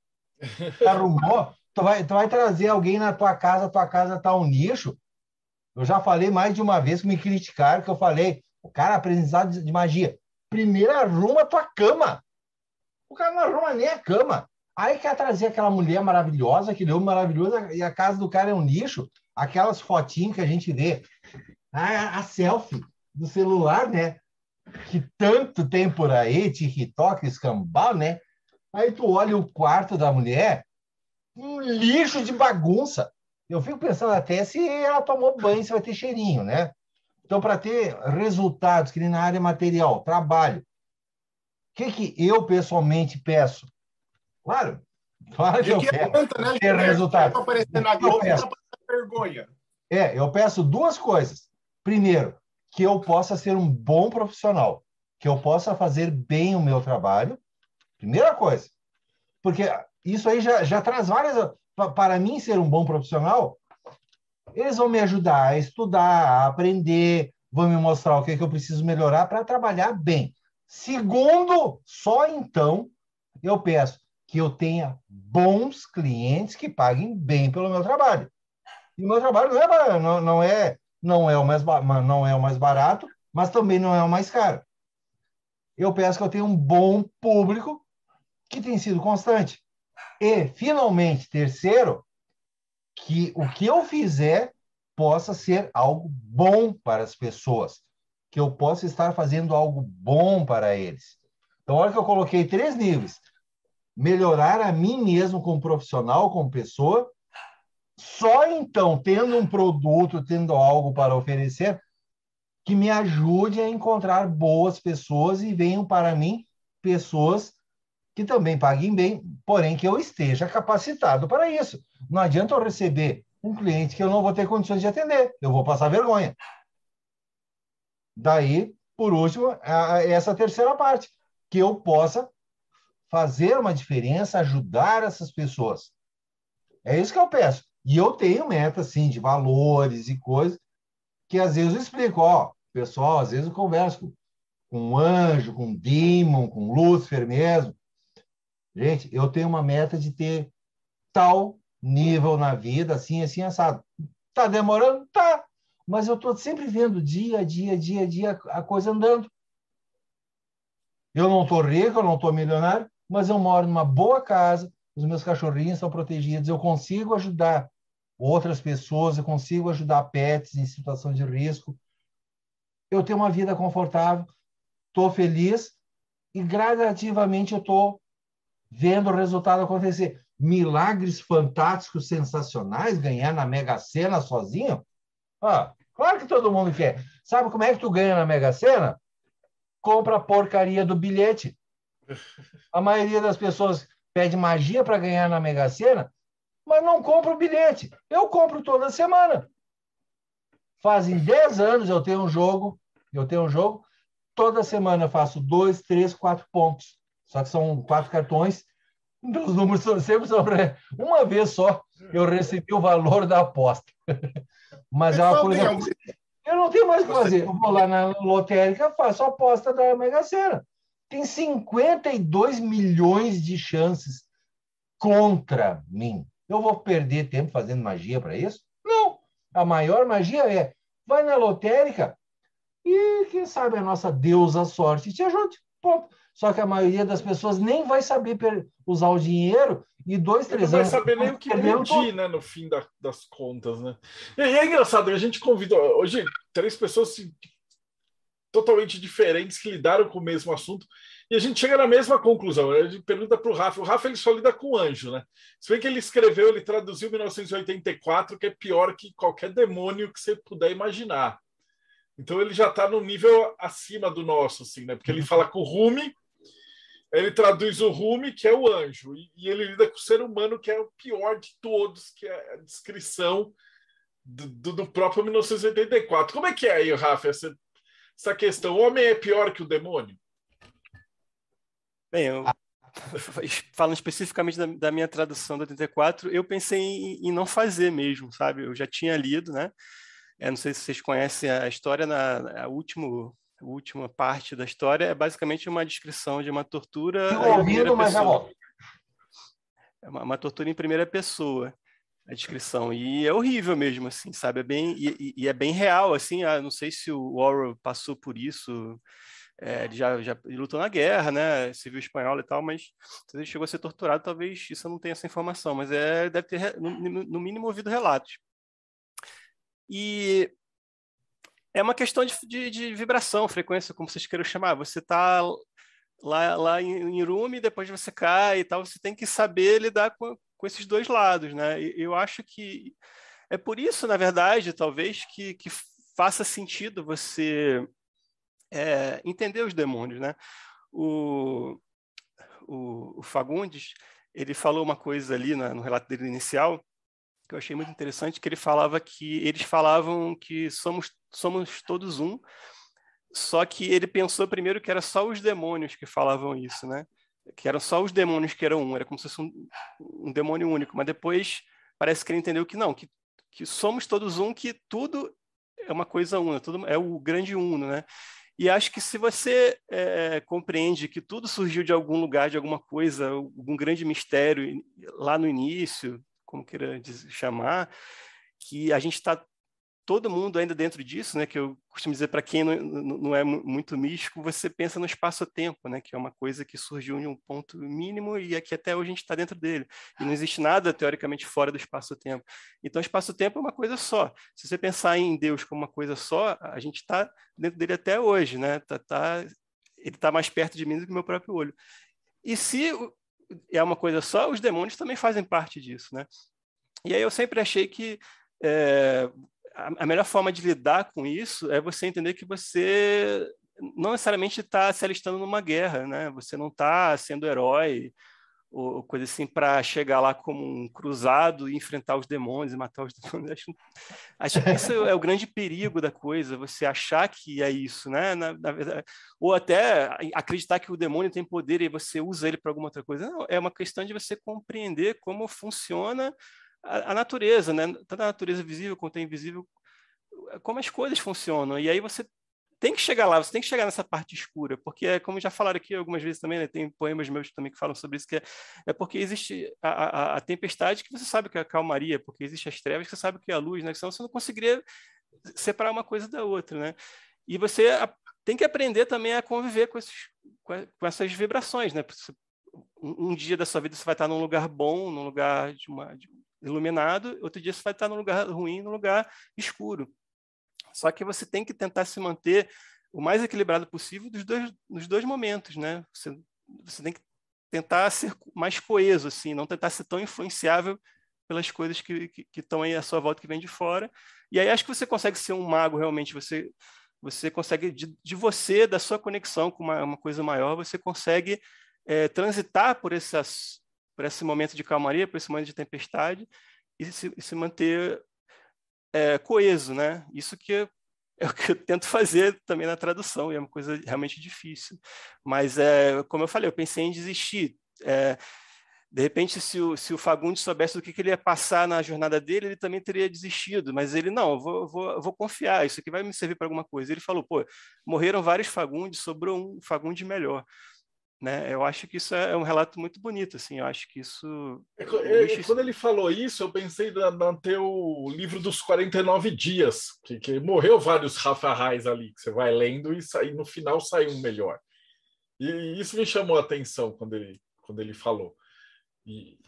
Arrumou? Tu vai trazer alguém na tua casa tá um lixo? Eu já falei mais de uma vez que me criticaram, que eu falei, o cara, aprendizado de magia. Primeiro arruma a tua cama. O cara não arruma nem a cama. Aí quer trazer aquela mulher maravilhosa, aquele homem maravilhoso, e a casa do cara é um lixo. Aquelas fotinhas que a gente vê. A selfie do celular, né? Que tanto tem por aí, TikTok, escambau, né? Aí tu olha o quarto da mulher, um lixo de bagunça. Eu fico pensando até se ela tomou banho, se vai ter cheirinho, né? Então, para ter resultados, que nem na área material, trabalho, o que eu pessoalmente peço? Claro que eu quero ter resultado. Aparecer na Globo, dá pra ter vergonha. Eu peço duas coisas. Primeiro, que eu possa ser um bom profissional, que eu possa fazer bem o meu trabalho. Primeira coisa. Porque isso aí já traz várias... Para mim, ser um bom profissional, eles vão me ajudar a estudar, a aprender, vão me mostrar o que eu preciso melhorar para trabalhar bem. Segundo, só então eu peço que eu tenha bons clientes que paguem bem pelo meu trabalho. E o meu trabalho não é o mais barato, mas também não é o mais caro. Eu peço que eu tenha um bom público que tem sido constante. E, finalmente, terceiro, que o que eu fizer possa ser algo bom para as pessoas, que eu possa estar fazendo algo bom para eles. Então, olha que eu coloquei 3 níveis. Melhorar a mim mesmo como profissional, como pessoa. Só então, tendo um produto, tendo algo para oferecer, que me ajude a encontrar boas pessoas e venham para mim pessoas que também paguem bem, porém que eu esteja capacitado para isso. Não adianta eu receber um cliente que eu não vou ter condições de atender, eu vou passar vergonha. Daí, por último, essa terceira parte, que eu possa fazer uma diferença, ajudar essas pessoas. É isso que eu peço. E eu tenho metas, sim, de valores e coisas que às vezes eu explico. Pessoal, às vezes eu converso com um anjo, com um demon, com Lúcifer mesmo. Gente, eu tenho uma meta de ter tal nível na vida, assim, assim, assado. Tá demorando? Tá. Mas eu estou sempre vendo dia a dia a coisa andando. Eu não estou rico, eu não estou milionário, mas eu moro numa boa casa, os meus cachorrinhos são protegidos, eu consigo ajudar outras pessoas, eu consigo ajudar pets em situação de risco. Eu tenho uma vida confortável, estou feliz e gradativamente eu estou vendo o resultado acontecer. Milagres fantásticos, sensacionais, ganhar na Mega Sena sozinho? Claro que todo mundo quer. Sabe como é que tu ganha na Mega Sena? Compra a porcaria do bilhete. A maioria das pessoas pede magia para ganhar na Mega Sena, mas não compra o bilhete. Eu compro toda semana. Fazem 10 anos eu tenho um jogo, toda semana eu faço 2, 3, 4 pontos. Só que são 4 cartões, então os números sempre são... Uma vez só eu recebi o valor da aposta. Mas é uma coisa... Eu não tenho mais o que fazer. Eu vou lá na lotérica, faço a aposta da Mega Sena. Tem 52 milhões de chances contra mim. Eu vou perder tempo fazendo magia para isso? Não. A maior magia é, vai na lotérica e, quem sabe, a nossa deusa sorte te ajude. Ponto. Só que a maioria das pessoas nem vai saber usar o dinheiro e 2, 3 anos... Não vai saber nem o que pedir, né, no fim das contas, né? E é engraçado, a gente convidou hoje 3 pessoas totalmente diferentes que lidaram com o mesmo assunto. E a gente chega na mesma conclusão. A gente pergunta para o Rafa ele só lida com anjo, né? Se bem que ele traduziu em 1984, que é pior que qualquer demônio que você puder imaginar. Então ele já está no nível acima do nosso, assim, né? Porque ele fala com o Rumi, ele traduz o Rumi, que é o anjo, e ele lida com o ser humano, que é o pior de todos, que é a descrição do próprio 1984. Como é que é aí, Rafa, essa questão? O homem é pior que o demônio? Bem, falando especificamente da minha tradução do 84, eu pensei em não fazer mesmo, sabe? Eu já tinha lido, né? Não sei se vocês conhecem a história, a última parte da história é basicamente uma descrição de uma tortura. Estou ouvindo, mas já volto. É uma tortura em primeira pessoa, a descrição. E é horrível mesmo, assim, sabe? É bem real, assim. Não sei se o Orwell passou por isso. Ele já lutou na guerra, né? Civil espanhola e tal, mas se ele chegou a ser torturado, talvez isso eu não tenha essa informação, mas deve ter, no mínimo, ouvido relatos. E é uma questão de vibração, frequência, como vocês queiram chamar. Você está lá em Rumi, depois você cai e tal, você tem que saber lidar com esses dois lados, né? Eu acho que é por isso, na verdade, talvez, que faça sentido você entender os demônios, né? O Fagundes, ele falou uma coisa ali no relato dele inicial, que eu achei muito interessante, que eles falavam que somos todos um, só que ele pensou primeiro que era só os demônios que falavam isso, né? Que eram só os demônios que eram um, era como se fosse um demônio único, mas depois parece que ele entendeu que não, que somos todos um, que tudo é uma coisa una, tudo é o grande uno, né? E acho que se você compreende que tudo surgiu de algum lugar, de alguma coisa, algum grande mistério lá no início, como queira chamar, que a gente está todo mundo ainda dentro disso, né? Que eu costumo dizer para quem não é muito místico, você pensa no espaço-tempo, né? Que é uma coisa que surgiu em um ponto mínimo e aqui até hoje a gente está dentro dele. E não existe nada, teoricamente, fora do espaço-tempo. Então, o espaço-tempo é uma coisa só. Se você pensar em Deus como uma coisa só, a gente está dentro dele até hoje, né? Ele está mais perto de mim do que o meu próprio olho. E se é uma coisa só, os demônios também fazem parte disso, né? E aí eu sempre achei que a melhor forma de lidar com isso é você entender que você não necessariamente está se alistando numa guerra, né? Você não está sendo herói ou coisa assim para chegar lá como um cruzado e enfrentar os demônios e matar os demônios. Acho que isso é o grande perigo da coisa, você achar que é isso, né? Na verdade, ou até acreditar que o demônio tem poder e você usa ele para alguma outra coisa. Não, é uma questão de você compreender como funciona a natureza, né? Tanto a natureza visível quanto a invisível, como as coisas funcionam. E aí você tem que chegar lá, você tem que chegar nessa parte escura, porque como já falaram aqui algumas vezes também, né? Tem poemas meus também que falam sobre isso, que é porque existe a tempestade que você sabe que é a calmaria, porque existe as trevas que você sabe que é a luz, né? Senão você não conseguiria separar uma coisa da outra, né? E você tem que aprender também a conviver com essas vibrações, né? Um dia da sua vida você vai estar num lugar bom, num lugar iluminado, outro dia você vai estar num lugar ruim, num lugar escuro. Só que você tem que tentar se manter o mais equilibrado possível nos dois momentos, né? Você tem que tentar ser mais coeso, assim, não tentar ser tão influenciável pelas coisas que estão aí à sua volta, que vêm de fora. E aí acho que você consegue ser um mago, realmente. Você consegue, de você, da sua conexão com uma coisa maior, você consegue transitar por esse momento de calmaria, por esse momento de tempestade, e se manter coeso, né? Isso que é o que eu tento fazer também na tradução, e é uma coisa realmente difícil. Mas, como eu falei, eu pensei em desistir. De repente, se o Fagundes soubesse do que ele ia passar na jornada dele, ele também teria desistido. Mas ele, não, eu vou confiar, isso aqui vai me servir para alguma coisa. Ele falou, pô, morreram vários Fagundes, sobrou um Fagundes melhor. Né? Eu acho que isso é um relato muito bonito, assim. Eu acho que isso... Quando ele falou isso, eu pensei no teu livro dos 49 dias, que morreu vários Rafa Reis ali, que você vai lendo e no final sai um melhor. E isso me chamou a atenção quando ele falou. E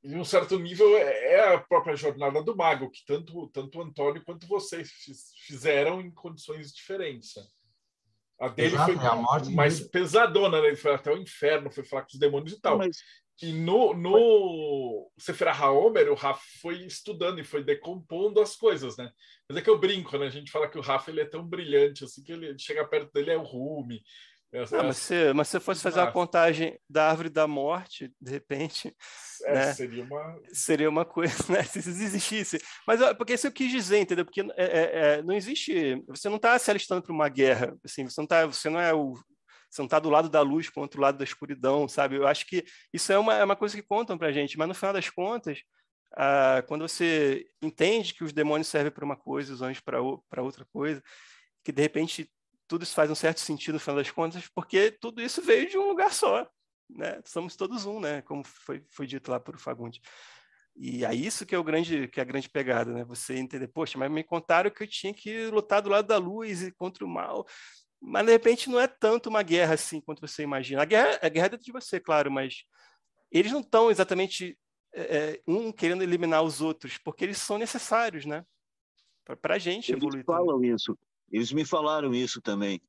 em um certo nível é a própria jornada do mago, que tanto o Antônio quanto vocês fizeram em condições diferentes. Né? A dele Exato, foi é a morte mais dele. pesadona, né? Ele foi até o inferno, foi falar com os demônios e tal. Mas E no Sefer HaOmer, o Rafa foi estudando e foi decompondo as coisas, né? Mas é que eu brinco, né? A gente fala que o Rafa ele é tão brilhante, assim, que ele chega perto dele é o Rumi. Mas se você fosse fazer uma contagem da árvore da morte, de repente, né? Seria uma coisa, né? Se isso existisse. Mas porque isso eu quis dizer, entendeu? Porque não existe. Você não está se alistando para uma guerra. Assim, você não está do lado da luz contra o lado da escuridão, sabe? Eu acho que isso é uma coisa que contam para a gente, mas no final das contas, quando você entende que os demônios servem para uma coisa, os anjos para outra coisa, que de repente tudo isso faz um certo sentido no final das contas, porque tudo isso veio de um lugar só, né? Somos todos um, né? Como foi dito lá por Fagundes. E é isso que é a grande pegada, né? Você entender, poxa, mas me contaram que eu tinha que lutar do lado da luz e contra o mal. Mas, de repente, não é tanto uma guerra assim quanto você imagina. A guerra é dentro de você, claro, mas eles não estão exatamente um querendo eliminar os outros, porque eles são necessários, né? Para a gente evoluir também. Falam isso. Eles me falaram isso também.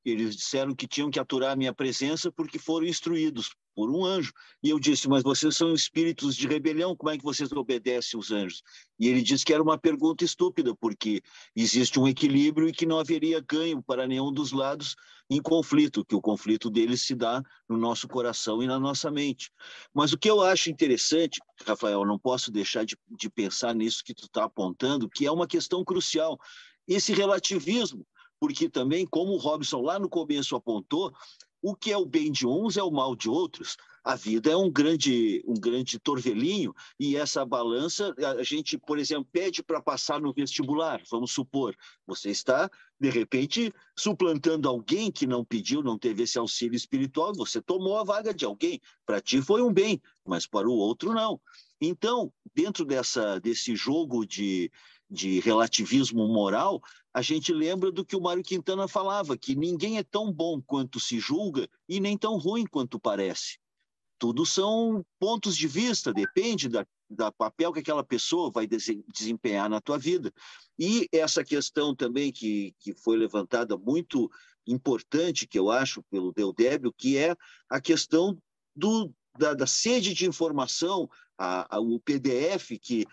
Eles disseram que tinham que aturar a minha presença porque foram instruídos por um anjo. E eu disse, mas vocês são espíritos de rebelião, como é que vocês obedecem os anjos? E ele disse que era uma pergunta estúpida, porque existe um equilíbrio e que não haveria ganho para nenhum dos lados em conflito, que o conflito deles se dá no nosso coração e na nossa mente. Mas o que eu acho interessante, Rafael, não posso deixar de pensar nisso que tu está apontando, que é uma questão crucial. Esse relativismo, porque também, como o Robson lá no começo apontou, o que é o bem de uns é o mal de outros. A vida é um grande torvelinho e essa balança, a gente, por exemplo, pede para passar no vestibular, vamos supor, você está, de repente, suplantando alguém que não pediu, não teve esse auxílio espiritual, você tomou a vaga de alguém. Para ti foi um bem, mas para o outro não. Então, dentro desse jogo de relativismo moral, a gente lembra do que o Mário Quintana falava, que ninguém é tão bom quanto se julga e nem tão ruim quanto parece. Tudo são pontos de vista, depende da papel que aquela pessoa vai desempenhar na tua vida. E essa questão também que foi levantada muito importante, que eu acho, pelo Deodébio, que é a questão da sede de informação, o PDF, que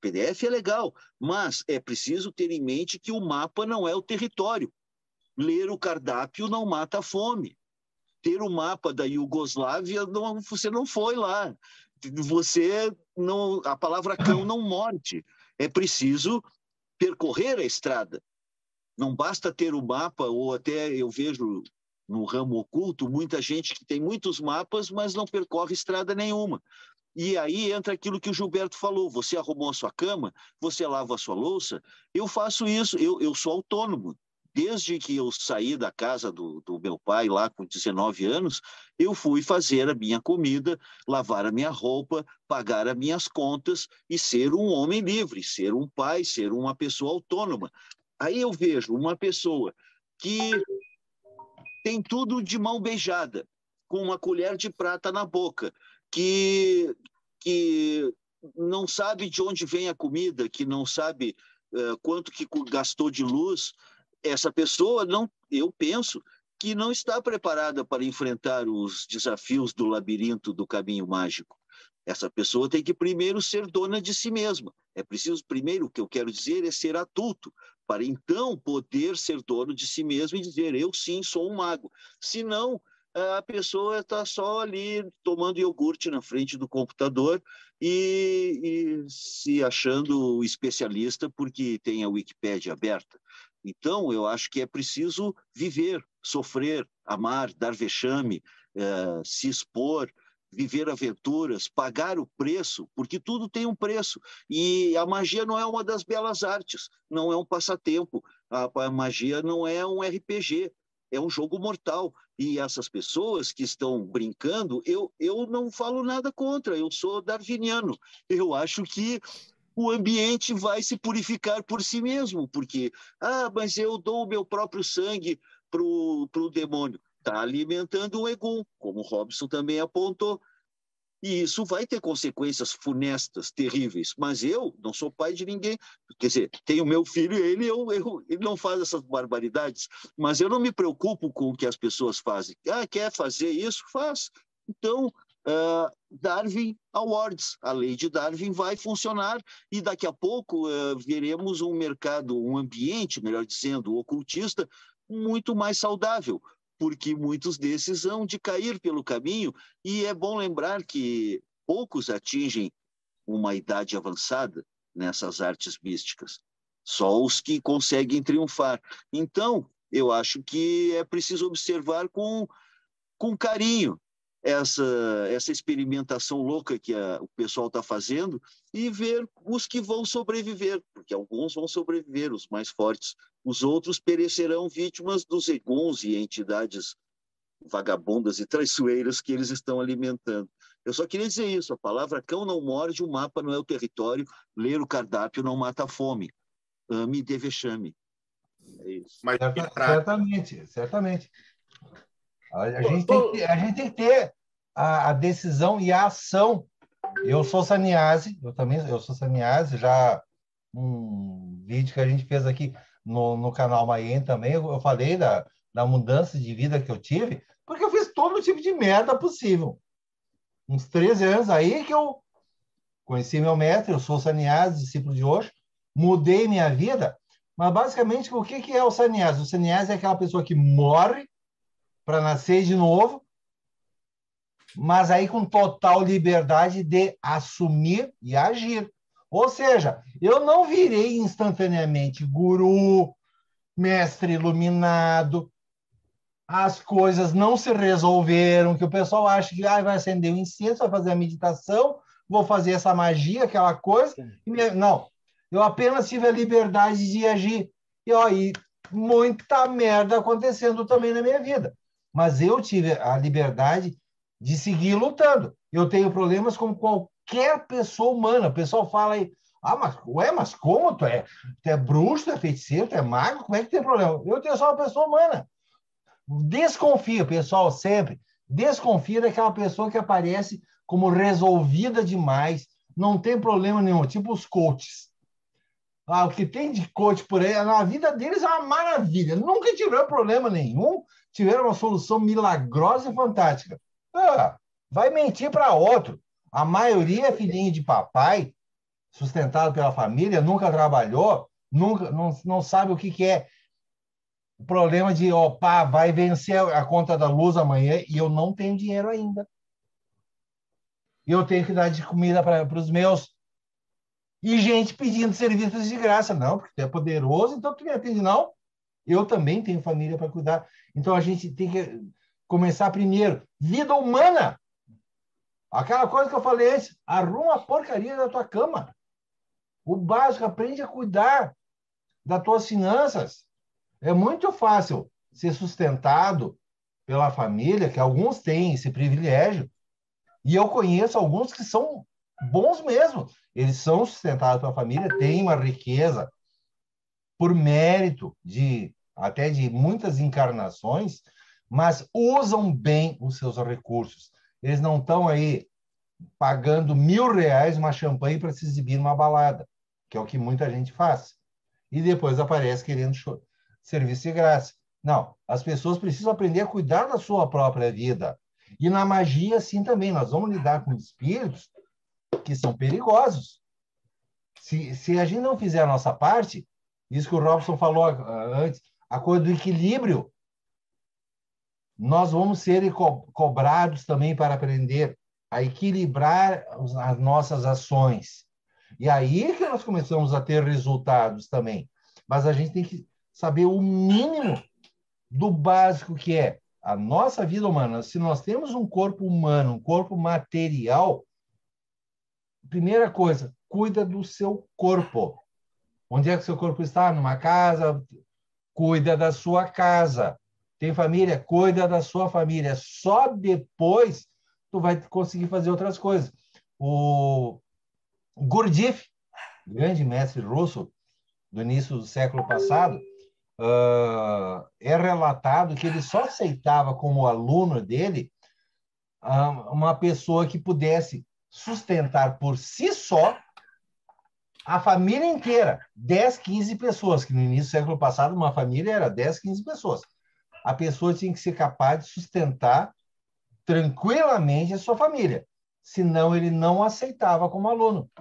PDF é legal, mas é preciso ter em mente que o mapa não é o território. Ler o cardápio não mata a fome. Ter o mapa da Iugoslávia, você não foi lá. A palavra cão não morde. É preciso percorrer a estrada. Não basta ter o mapa, ou até eu vejo no ramo oculto muita gente que tem muitos mapas, mas não percorre estrada nenhuma. E aí entra aquilo que o Gilberto falou, você arrumou a sua cama, você lava a sua louça, eu faço isso, eu sou autônomo. Desde que eu saí da casa do meu pai lá com 19 anos, eu fui fazer a minha comida, lavar a minha roupa, pagar as minhas contas e ser um homem livre, ser um pai, ser uma pessoa autônoma. Aí eu vejo uma pessoa que tem tudo de mão beijada, com uma colher de prata na boca, que não sabe de onde vem a comida, que não sabe quanto que gastou de luz, essa pessoa, eu penso, que não está preparada para enfrentar os desafios do labirinto do caminho mágico. Essa pessoa tem que primeiro ser dona de si mesma. É preciso, primeiro, o que eu quero dizer é ser adulto, para então poder ser dono de si mesmo e dizer, eu sim sou um mago. Senão, a pessoa está só ali tomando iogurte na frente do computador e se achando especialista porque tem a Wikipédia aberta. Então, eu acho que é preciso viver, sofrer, amar, dar vexame, se expor, viver aventuras, pagar o preço, porque tudo tem um preço. E a magia não é uma das belas artes, não é um passatempo. A magia não é um RPG, é um jogo mortal. E essas pessoas que estão brincando, eu não falo nada contra, eu sou darwiniano. Eu acho que o ambiente vai se purificar por si mesmo, porque, mas eu dou o meu próprio sangue para o demônio. Está alimentando um egum, como o Robson também apontou. E isso vai ter consequências funestas, terríveis. Mas eu não sou pai de ninguém. Quer dizer, tenho meu filho, ele não faz essas barbaridades. Mas eu não me preocupo com o que as pessoas fazem. Quer fazer isso? Faz. Então, Darwin Awards, a lei de Darwin vai funcionar e daqui a pouco veremos um mercado, um ambiente, melhor dizendo, ocultista, muito mais saudável, porque muitos desses hão de cair pelo caminho, e é bom lembrar que poucos atingem uma idade avançada nessas artes místicas, só os que conseguem triunfar. Então, eu acho que é preciso observar com carinho essa experimentação louca que o pessoal está fazendo e ver os que vão sobreviver, porque alguns vão sobreviver, os mais fortes. Os outros perecerão vítimas dos eguns e entidades vagabundas e traiçoeiras que eles estão alimentando. Eu só queria dizer isso, a palavra cão não morde, o mapa não é o território, ler o cardápio não mata a fome. Ame e dê vexame. É isso. Mas Certamente. A gente tem que ter a decisão e a ação. Eu sou Saniase, eu sou Saniase, já um vídeo que a gente fez aqui no canal Maien também, eu falei da mudança de vida que eu tive, porque eu fiz todo tipo de merda possível. Uns 13 anos aí que eu conheci meu mestre, eu sou Saniase, discípulo de Osho, mudei minha vida, mas basicamente o que é o Saniase? O Saniase é aquela pessoa que morre para nascer de novo, mas aí com total liberdade de assumir e agir. Ou seja, eu não virei instantaneamente guru, mestre iluminado, as coisas não se resolveram, que o pessoal acha que vai acender o incenso, vai fazer a meditação, vou fazer essa magia, aquela coisa. Não, eu apenas tive a liberdade de agir. E muita merda acontecendo também na minha vida. Mas eu tive a liberdade de seguir lutando. Eu tenho problemas como qualquer pessoa humana. O pessoal fala aí, mas como tu é bruxo, tu é feiticeiro, tu é mago, como é que tem problema? Eu tenho só uma pessoa humana. Desconfia, pessoal, sempre. Desconfia daquela pessoa que aparece como resolvida demais, não tem problema nenhum, tipo os coaches. O que tem de coach por aí, na vida deles é uma maravilha. Nunca tiveram problema nenhum, tiveram uma solução milagrosa e fantástica. Vai mentir para outro. A maioria é filhinho de papai, sustentado pela família, nunca trabalhou, não sabe o que é o problema de, vai vencer a conta da luz amanhã e eu não tenho dinheiro ainda. Eu tenho que dar de comida para os meus. E gente pedindo serviços de graça. Não, porque tu é poderoso, então tu me atende. Não, eu também tenho família para cuidar. Então a gente tem que começar primeiro. Vida humana. Aquela coisa que eu falei antes, arruma a porcaria da tua cama. O básico, aprende a cuidar das tuas finanças. É muito fácil ser sustentado pela família, que alguns têm esse privilégio, e eu conheço alguns que são bons mesmo. Eles são sustentados pela família, têm uma riqueza por mérito até de muitas encarnações, mas usam bem os seus recursos. Eles não estão aí pagando R$1.000 uma champanhe para se exibir numa balada, que é o que muita gente faz. E depois aparece querendo serviço de graça. Não, as pessoas precisam aprender a cuidar da sua própria vida. E na magia, assim também, nós vamos lidar com espíritos que são perigosos. Se a gente não fizer a nossa parte, isso que o Robson falou antes, a coisa do equilíbrio, nós vamos ser cobrados também para aprender a equilibrar as nossas ações. E aí que nós começamos a ter resultados também. Mas a gente tem que saber o mínimo do básico que é a nossa vida humana. Se nós temos um corpo humano, um corpo material, primeira coisa, cuida do seu corpo. Onde é que o seu corpo está? Numa casa? Cuida da sua casa. Tem família? Cuida da sua família. Só depois tu vai conseguir fazer outras coisas. O Gurdjieff, grande mestre russo do início do século passado, é relatado que ele só aceitava como aluno dele uma pessoa que pudesse sustentar por si só a família inteira, 10, 15 pessoas, que no início do século passado uma família era 10, 15 pessoas. A pessoa tinha que ser capaz de sustentar tranquilamente a sua família, senão ele não aceitava como aluno.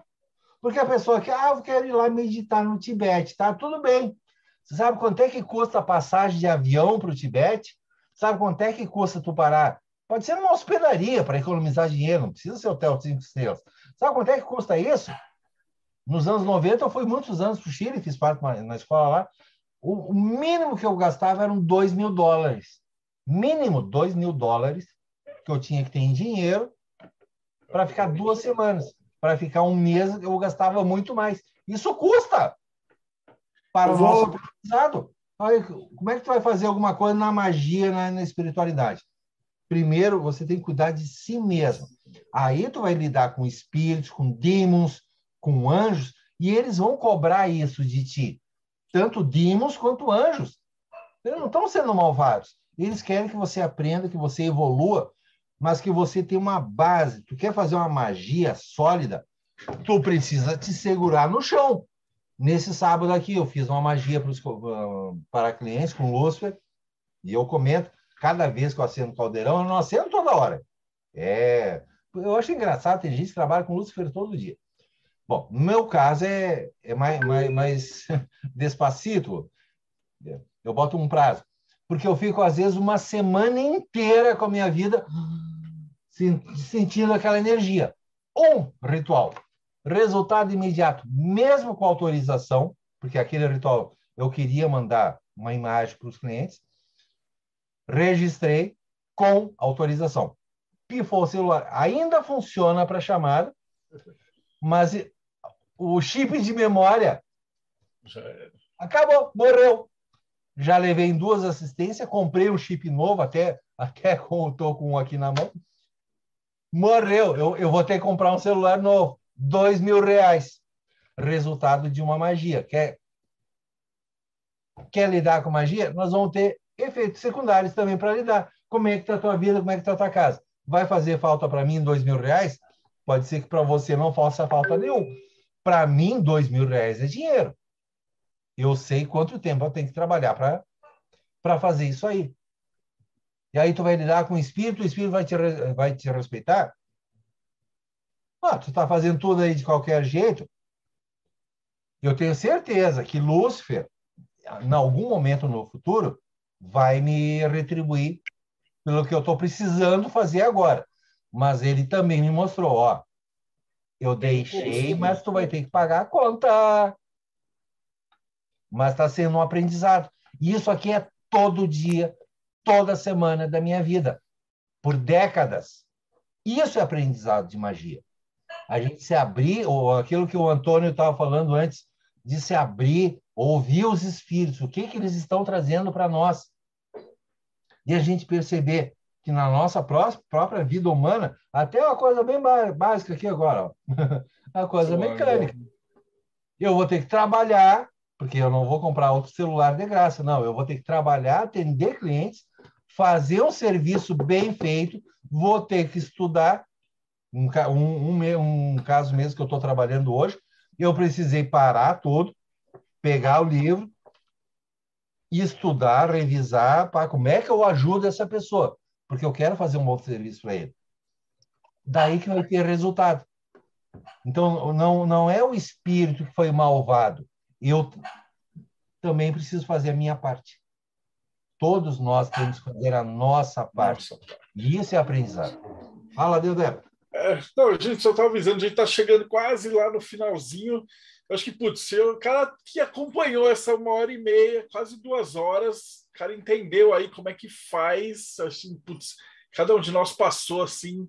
Porque a pessoa que, eu quero ir lá meditar no Tibete, tá? Tudo bem. Você sabe quanto é que custa a passagem de avião para o Tibete? Sabe quanto é que custa tu parar? Pode ser numa hospedaria para economizar dinheiro, não precisa ser hotel 5 estrelas. Sabe quanto é que custa isso? Nos anos 90, eu fui muitos anos para o Chile, fiz parte na escola lá. O mínimo que eu gastava eram $2.000. Mínimo $2.000 que eu tinha que ter em dinheiro para ficar 2 semanas. Para ficar um mês, eu gastava muito mais. Isso custa para o nosso aprendizado. Como é que tu vai fazer alguma coisa na magia, na espiritualidade? Primeiro, você tem que cuidar de si mesmo. Aí tu vai lidar com espíritos, com demons, com anjos, e eles vão cobrar isso de ti. Tanto demons quanto anjos. Eles não estão sendo malvados. Eles querem que você aprenda, que você evolua, mas que você tenha uma base. Tu quer fazer uma magia sólida, tu precisa te segurar no chão. Nesse sábado aqui, eu fiz uma magia para clientes com Lúcifer, e eu comento, cada vez que eu acendo o caldeirão, eu não acendo toda hora. Eu acho engraçado, tem gente que trabalha com Lúcifer todo dia. Bom, no meu caso é mais despacito. Eu boto um prazo. Porque eu fico, às vezes, uma semana inteira com a minha vida sentindo aquela energia. Um ritual. Resultado imediato, mesmo com autorização, porque aquele ritual eu queria mandar uma imagem para os clientes, registrei com autorização. Pifou o celular. Ainda funciona para chamada, mas o chip de memória acabou, morreu. Já levei em 2 assistências, comprei um chip novo, até estou com um aqui na mão. Morreu. Eu vou ter que comprar um celular novo. R$2.000. Resultado de uma magia. Quer lidar com magia? Nós vamos ter efeitos secundários também para lidar. Como é que está a tua vida? Como é que está a tua casa? Vai fazer falta para mim R$2.000? Pode ser que para você não faça falta nenhum. Para mim, R$2.000 é dinheiro. Eu sei quanto tempo eu tenho que trabalhar para fazer isso aí. E aí tu vai lidar com o espírito vai te respeitar? Tu está fazendo tudo aí de qualquer jeito. Eu tenho certeza que Lúcifer, em algum momento no futuro, vai me retribuir pelo que eu estou precisando fazer agora. Mas ele também me mostrou, eu deixei, mas tu vai ter que pagar a conta. Mas está sendo um aprendizado. E isso aqui é todo dia, toda semana da minha vida, por décadas. Isso é aprendizado de magia. A gente se abrir, ou aquilo que o Antônio estava falando antes, de se abrir, ouvir os espíritos, o que eles estão trazendo para nós. E a gente perceber que na nossa própria vida humana, até uma coisa bem básica aqui agora, uma coisa mecânica. Eu vou ter que trabalhar, porque eu não vou comprar outro celular de graça, não. Eu vou ter que trabalhar, atender clientes, fazer um serviço bem feito, vou ter que estudar. Um caso mesmo que eu estou trabalhando hoje, eu precisei parar tudo, pegar o livro, estudar, revisar, como é que eu ajudo essa pessoa, porque eu quero fazer um bom serviço para ele. Daí que vai ter resultado. Então, não é o espírito que foi malvado. Eu também preciso fazer a minha parte. Todos nós temos que fazer a nossa parte. E isso é aprendizado. Fala, Deodé. Não, a gente só está avisando, a gente está chegando quase lá no finalzinho. Eu acho que, putz, o cara que acompanhou essa 1h30, quase 2 horas, o cara entendeu aí como é que faz. Assim, putz, cada um de nós passou assim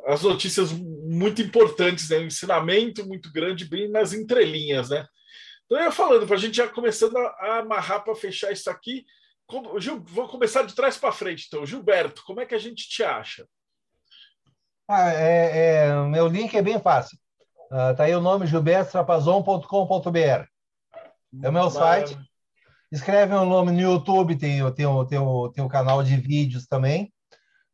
as notícias muito importantes, né? Um ensinamento muito grande, bem nas entrelinhas, né? Então, eu ia falando, para a gente já começando a amarrar para fechar isso aqui. Vou começar de trás para frente, então. Gilberto, como é que a gente te acha? Meu link é bem fácil. Tá aí o nome, gilbertotrapazon.com.br. É o meu site. Escreve meu nome no YouTube, tem o canal de vídeos também.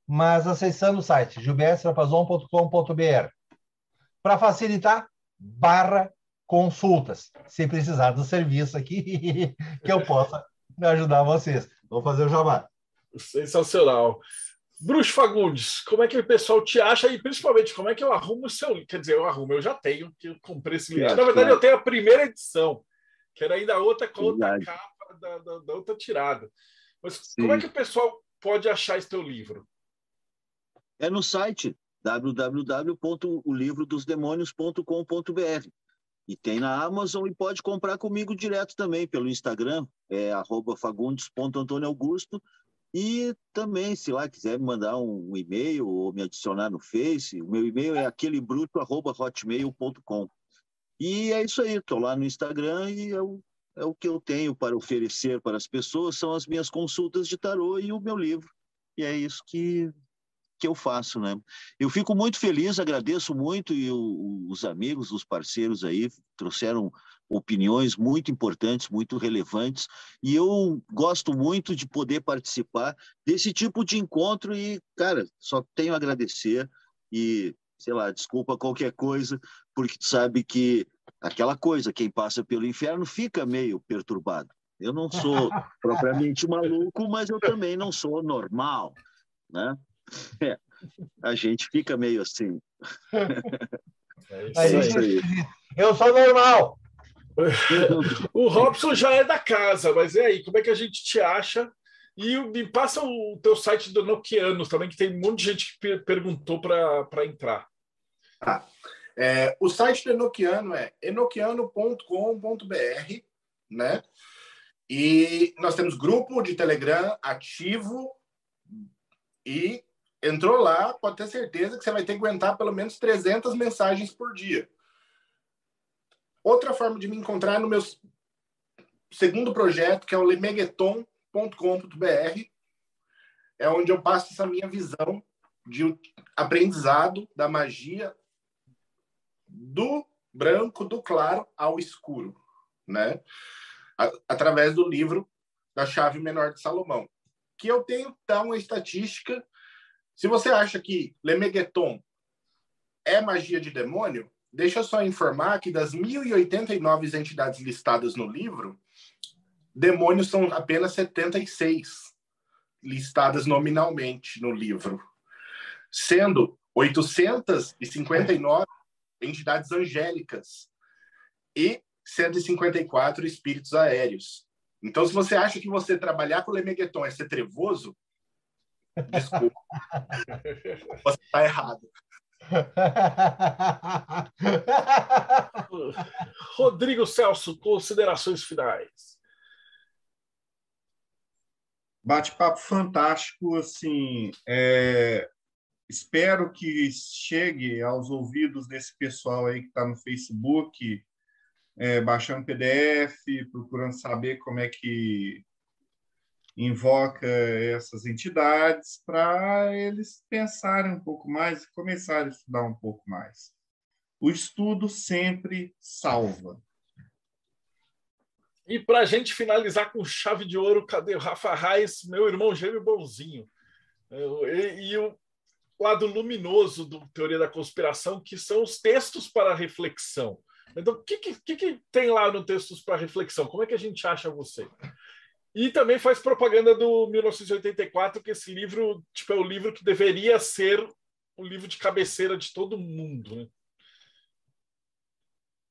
mas acessando o site gilbertrapazon.com.br. Para facilitar, /consultas, se precisar do serviço aqui, que eu possa ajudar vocês. Vou fazer o jabá. Sensacional. Bruxo Fagundes, como é que o pessoal te acha e principalmente como é que eu arrumo o seu livro? Quer dizer, eu já tenho, que eu comprei esse livro. Na verdade, eu tenho a primeira edição, que era ainda outra com outra capa da outra tirada. Mas como é que o pessoal pode achar esse teu livro? É no site www.olivrodosdemonios.com.br. E tem na Amazon e pode comprar comigo direto também pelo Instagram, @fagundes.antônio-augusto. E também, se lá quiser me mandar um e-mail ou me adicionar no Face, o meu e-mail é aquelebruto@hotmail.com. E é isso aí, estou lá no Instagram e é o que eu tenho para oferecer para as pessoas, são as minhas consultas de tarô e o meu livro. E é isso que eu faço, né? Eu fico muito feliz, agradeço muito, e os amigos, os parceiros aí trouxeram opiniões muito importantes, muito relevantes, e eu gosto muito de poder participar desse tipo de encontro e, cara, só tenho a agradecer e, sei lá, desculpa qualquer coisa, porque tu sabe que aquela coisa, quem passa pelo inferno fica meio perturbado. Eu não sou propriamente maluco, mas eu também não sou normal, né? A gente fica meio assim. É isso aí. Eu sou normal. O Robson já é da casa, mas e aí, como é que a gente te acha? E me passa o teu site do Enochianos também, que tem um monte de gente que perguntou para entrar. O site do Enochiano é enochiano.com.br, né? E nós temos grupo de Telegram ativo e entrou lá, pode ter certeza que você vai ter que aguentar pelo menos 300 mensagens por dia. Outra forma de me encontrar é no meu segundo projeto, que é o lemegueton.com.br, é onde eu passo essa minha visão de aprendizado da magia do branco, do claro ao escuro, né? Através do livro da Chave Menor de Salomão, que eu tenho uma estatística. Se você acha que Lemegueton é magia de demônio, deixa eu só informar que das 1.089 entidades listadas no livro, demônios são apenas 76 listadas nominalmente no livro, sendo 859 entidades angélicas e 154 espíritos aéreos. Então, se você acha que você trabalhar com Lemegueton é ser trevoso, desculpa. Você está errado. Rodrigo Celso, considerações finais. Bate-papo fantástico, assim, espero que chegue aos ouvidos desse pessoal aí que está no Facebook, baixando PDF, procurando saber como é que invoca essas entidades, para eles pensarem um pouco mais e começarem a estudar um pouco mais. O estudo sempre salva. E para a gente finalizar com chave de ouro, cadê o Rafa Reis, meu irmão gêmeo bonzinho? E o lado luminoso do Teoria da Conspiração, que são os textos para reflexão. Então, o que tem lá no Textos para Reflexão? Como é que a gente acha você? E também faz propaganda do 1984, que esse livro é o livro que deveria ser o livro de cabeceira de todo mundo, né?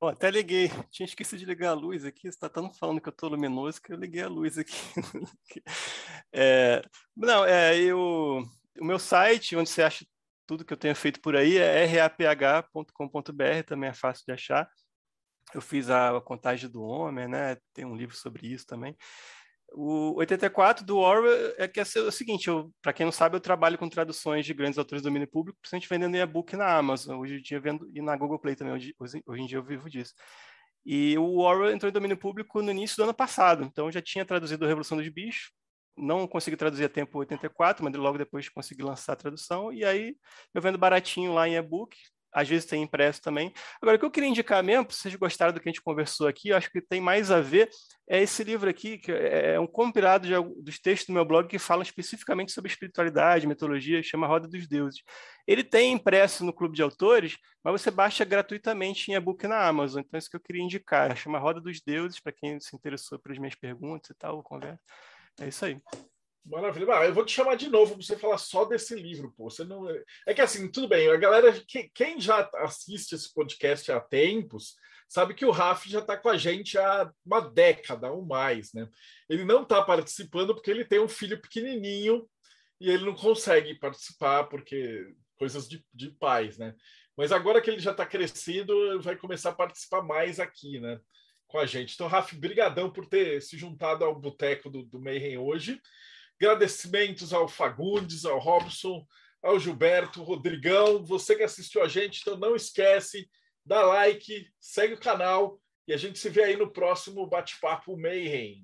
Bom, até liguei. Tinha esquecido de ligar a luz aqui. Você está tão falando que eu estou luminoso que eu liguei a luz aqui. O meu site, onde você acha tudo que eu tenho feito por aí, é raph.com.br, também é fácil de achar. Eu fiz a Contagem do Homem, né? Tem um livro sobre isso também. O 84 do Orwell é o seguinte, para quem não sabe, eu trabalho com traduções de grandes autores do domínio público, principalmente vendendo e-book na Amazon, hoje em dia vendo, e na Google Play também, hoje em dia eu vivo disso. E o Orwell entrou em domínio público no início do ano passado, então eu já tinha traduzido a Revolução dos Bichos, não consegui traduzir a tempo 84, mas logo depois consegui lançar a tradução, e aí eu vendo baratinho lá em e-book, às vezes tem impresso também. Agora, o que eu queria indicar mesmo, se vocês gostaram do que a gente conversou aqui, eu acho que tem mais a ver, é esse livro aqui, que é um compilado dos textos do meu blog que falam especificamente sobre espiritualidade, mitologia, chama Roda dos Deuses. Ele tem impresso no Clube de Autores, mas você baixa gratuitamente em e-book na Amazon. Então, isso que eu queria indicar. Chama Roda dos Deuses, para quem se interessou pelas minhas perguntas e tal, conversa. É isso aí. Maravilha. Eu vou te chamar de novo para você falar só desse livro, pô. Você não... É que assim, tudo bem, a galera, quem já assiste esse podcast há tempos, sabe que o Raf já está com a gente há uma década ou mais, né? Ele não está participando porque ele tem um filho pequenininho e ele não consegue participar porque coisas de pais, né? Mas agora que ele já está crescido, vai começar a participar mais aqui, né? Com a gente. Então, Raf, brigadão por ter se juntado ao boteco do Mayhem hoje. Agradecimentos ao Fagundes, ao Robson, ao Gilberto, Rodrigão, você que assistiu a gente, então não esquece, dá like, segue o canal e a gente se vê aí no próximo Bate-Papo Mayhem.